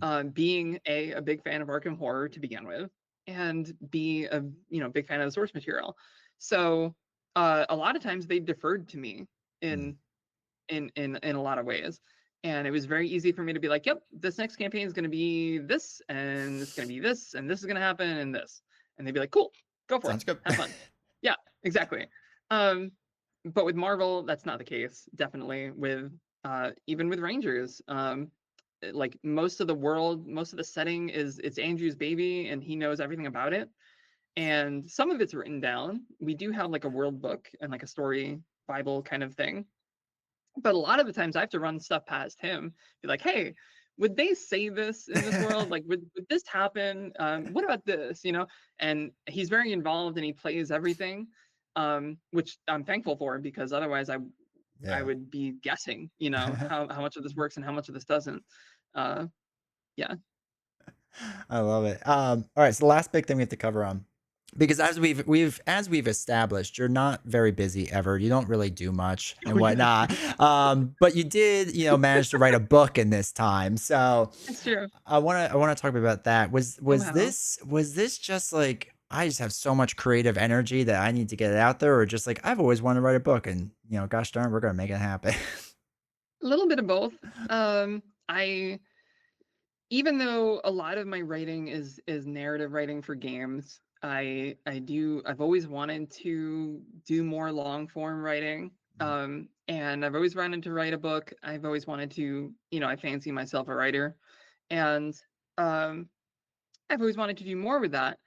Mhm. Being a big fan of Arkham horror to begin with, and be a big fan of the source material. So a lot of times they deferred to me Mm, in in a lot of ways. And it was very easy for me to be like, yep, this next campaign is going to be this, and it's going to be this, and this is going to happen, and this. And they'd be like, cool, go for it, sounds good. have fun. Yeah, exactly. Um, but with Marvel, that's not the case. Definitely with even with Rangers, like most of the world, most of the setting it's Andrew's baby, and he knows everything about it. And some of it's written down. We do have like a world book and like a story Bible kind of thing, but a lot of the times I have to run stuff past him, be like, hey, would they say this in this world? Like, would this happen? What about this? And he's very involved and he plays everything, which I'm thankful for because otherwise I Yeah. would be guessing, how much of this works and how much of this doesn't. Uh, yeah. I love it. All right, so the last big thing we have to cover on, because as we've established, you're not very busy ever. You don't really do much Oh and yeah, whatnot. But you did, manage to write a book in this time. So it's true. I wanna talk about that. Was Oh was wow. this was this just like I just have so much creative energy that I need to get it out there, or just like I've always wanted to write a book and gosh darn, we're gonna make it happen. A little bit of both. I even though a lot of my writing is narrative writing for games, I've always wanted to do more long form writing. And I've always wanted to write a book. I've always wanted to, I fancy myself a writer. And um I've always wanted to do more with that.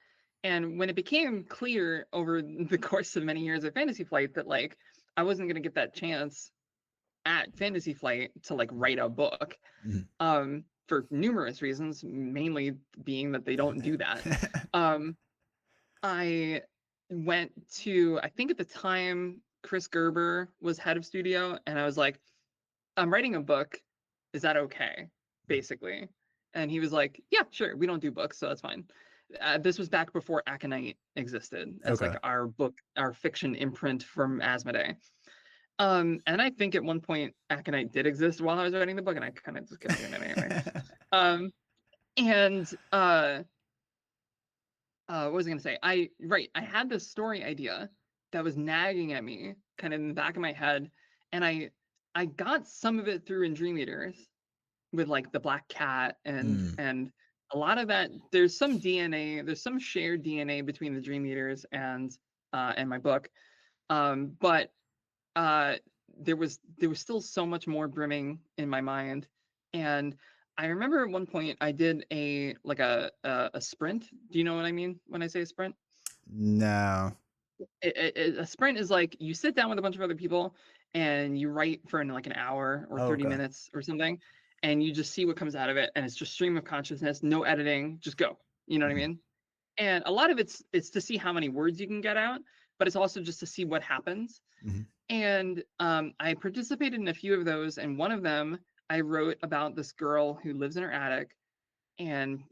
And when it became clear over the course of many years of Fantasy Flight that like I wasn't going to get that chance at Fantasy Flight to like write a book, Mhm. for numerous reasons, mainly being that they don't do that. Um, I went to, I think at the time, Chris Gerber was head of studio, and I was like, I'm writing a book. Is that okay? Basically. And he was like, yeah, sure. We don't do books, so that's fine. This was back before Aconite existed as like Okay. our book, our fiction imprint from Asmodee. And I think at one point Aconite did exist while I was writing the book, and I kind of just kept doing it anyway. Um, and what was I gonna say? I had this story idea that was nagging at me, kind of in the back of my head, and I got some of it through in Dream Eaters with like the black cat Mm. and a lot of that. There's some DNA, there's some shared DNA between the Dream Eaters and my book. But uh there was still so much more brimming in my mind. And I remember at one point I did a like a sprint. Do you know what I mean when I say a sprint? No. A sprint is like you sit down with a bunch of other people and you write for like an hour or Oh, 30 okay. minutes or something, and you just see what comes out of it, and it's just stream of consciousness, no editing, just go. You know what I Mhm. mean? And a lot of it's to see how many words you can get out, but it's also just to see what happens. Mhm. And I participated in a few of those, and one of them I wrote about this girl who lives in her attic and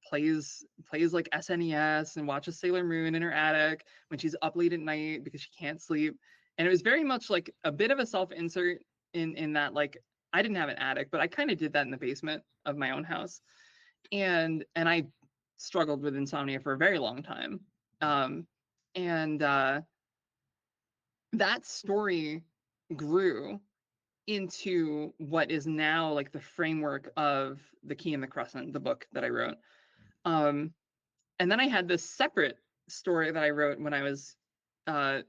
plays like SNES and watches Sailor Moon in her attic when she's up late at night because she can't sleep. And it was very much like a bit of a self-insert in that like I didn't have an attic, but I kind of did that in the basement of my own house. And I struggled with insomnia for a very long time. Um, and That story grew into what is now like the framework of The Key and the Crescent, the book that I wrote. Um, and then I had this separate story that I wrote when I was uh,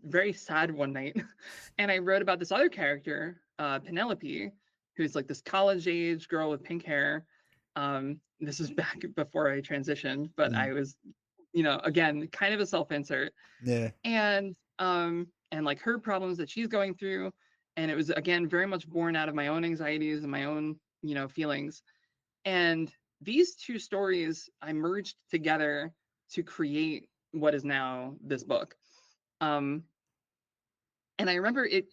very sad one night, and I wrote about this other character, Penelope, who's like this college age girl with pink hair. This is back before I transitioned, but Mm. I was, again, kind of a self insert, Yeah. and like her problems that she's going through, and it was again very much born out of my own anxieties and my own, feelings. And these two stories I merged together to create what is now this book. Um, and I remember it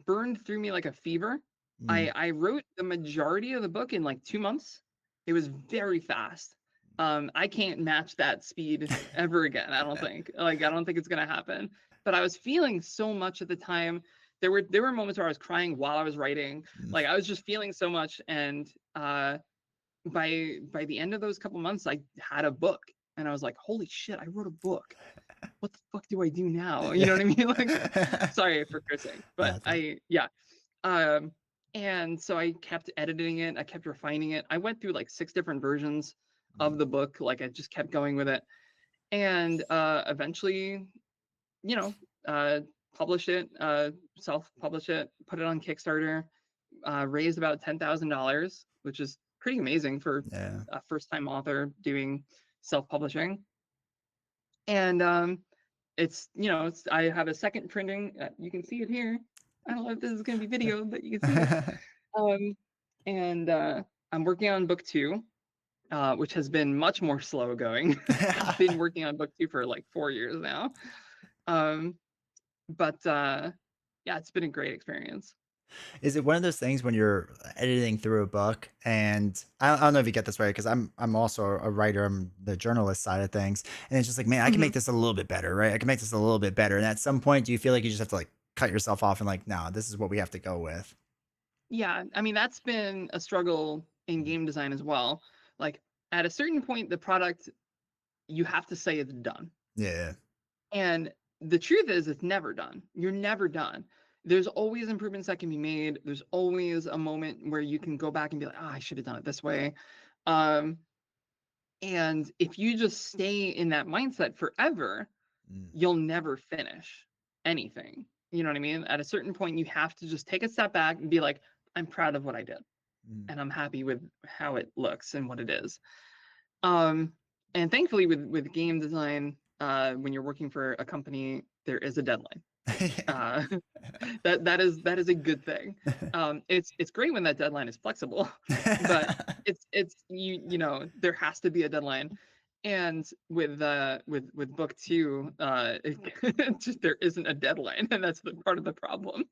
burned through me like a fever. Mm. I wrote the majority of the book in like 2 months. It was very fast. I can't match that speed ever again. I don't think. Like I don't think it's gonna happen. But I was feeling so much at the time. There were moments where I was crying while I was writing. Mm. Like I was just feeling so much, and by the end of those couple months, I had a book, and I was like, "Holy shit! I wrote a book. What the fuck do I do now?" You know what I mean? Like, sorry for cursing, but That's right. yeah. Um, and so I kept editing it. I kept refining it. I went through like 6 different versions Mm. of the book. Like I just kept going with it, and eventually, you know, uh, published it, self-published it, put it on Kickstarter, raised about $10,000, which is pretty amazing for Yeah. a first-time author doing self-publishing. And I have a second printing. You can see it here. I don't know if this is going to be video, but you can see it. Um, and I'm working on book 2, which has been much more slow going. I've been working on book 2 for like 4 years now. Um, but Yeah, it's been a great experience. Is it one of those things when you're editing through a book, and I don't know if you get this right, because I'm also a writer, I'm the journalist side of things, and it's just like, man, I can Mhm. make this a little bit better, right? I can make this a little bit better. And at some point, do you feel like you just have to like cut yourself off and like, no, this is what we have to go with? Yeah, I mean, that's been a struggle in game design as well. Like, at a certain point, the product, you have to say it's done. Yeah. And the truth is, it's never done. You're never done. there's always improvements that can be made. There's always a moment where you can go back and be like, oh, I should have done it this way. Um, and if you just stay in that mindset forever, Mm, you'll never finish anything. You know what I mean? At a certain point, you have to just take a step back and be like, I'm proud of what I did, mm. and I'm happy with how it looks and what it is. Um, and thankfully, with game design, when you're working for a company, there is a deadline. Uh, that is a good thing. It's great when that deadline is flexible, but it's there has to be a deadline. And with book two, just there isn't a deadline, and that's the part of the problem.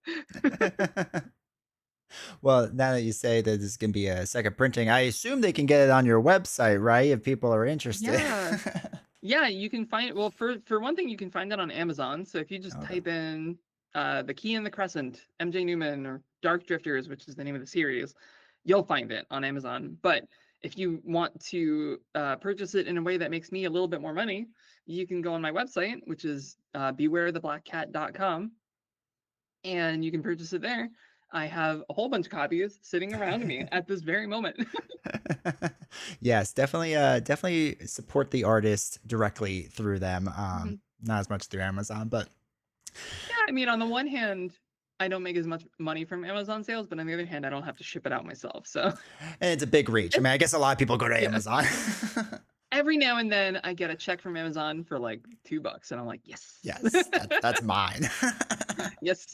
Well, now that you say that this can be a second printing, I assume they can get it on your website, right? If people are interested. Yeah. Yeah, you can find, well, for one thing, you can find that on Amazon. So if you just Okay. type in The Key and the Crescent, MJ Newman, or Dark Drifters, which is the name of the series, you'll find it on Amazon. But if you want to purchase it in a way that makes me a little bit more money, you can go on my website, which is bewaretheblackcat.com, and you can purchase it there. I have a whole bunch of copies sitting around me at this very moment. Yes, definitely definitely support the artist directly through them. Not as much through Amazon, but Yeah, I mean, on the one hand, I don't make as much money from Amazon sales, but on the other hand, I don't have to ship it out myself. So, and it's a big reach. I it's, mean, I guess a lot of people go to yeah, Amazon. every now and then I get a check from Amazon for like $2, and I'm like, yes, Yes, that's mine. yes.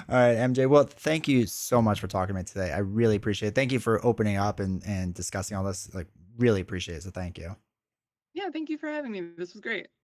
All right, MJ. Well, thank you so much for talking to me today. I really appreciate it. Thank you for opening up and discussing all this. Like, really appreciate it. So thank you. Yeah, thank you for having me. This was great.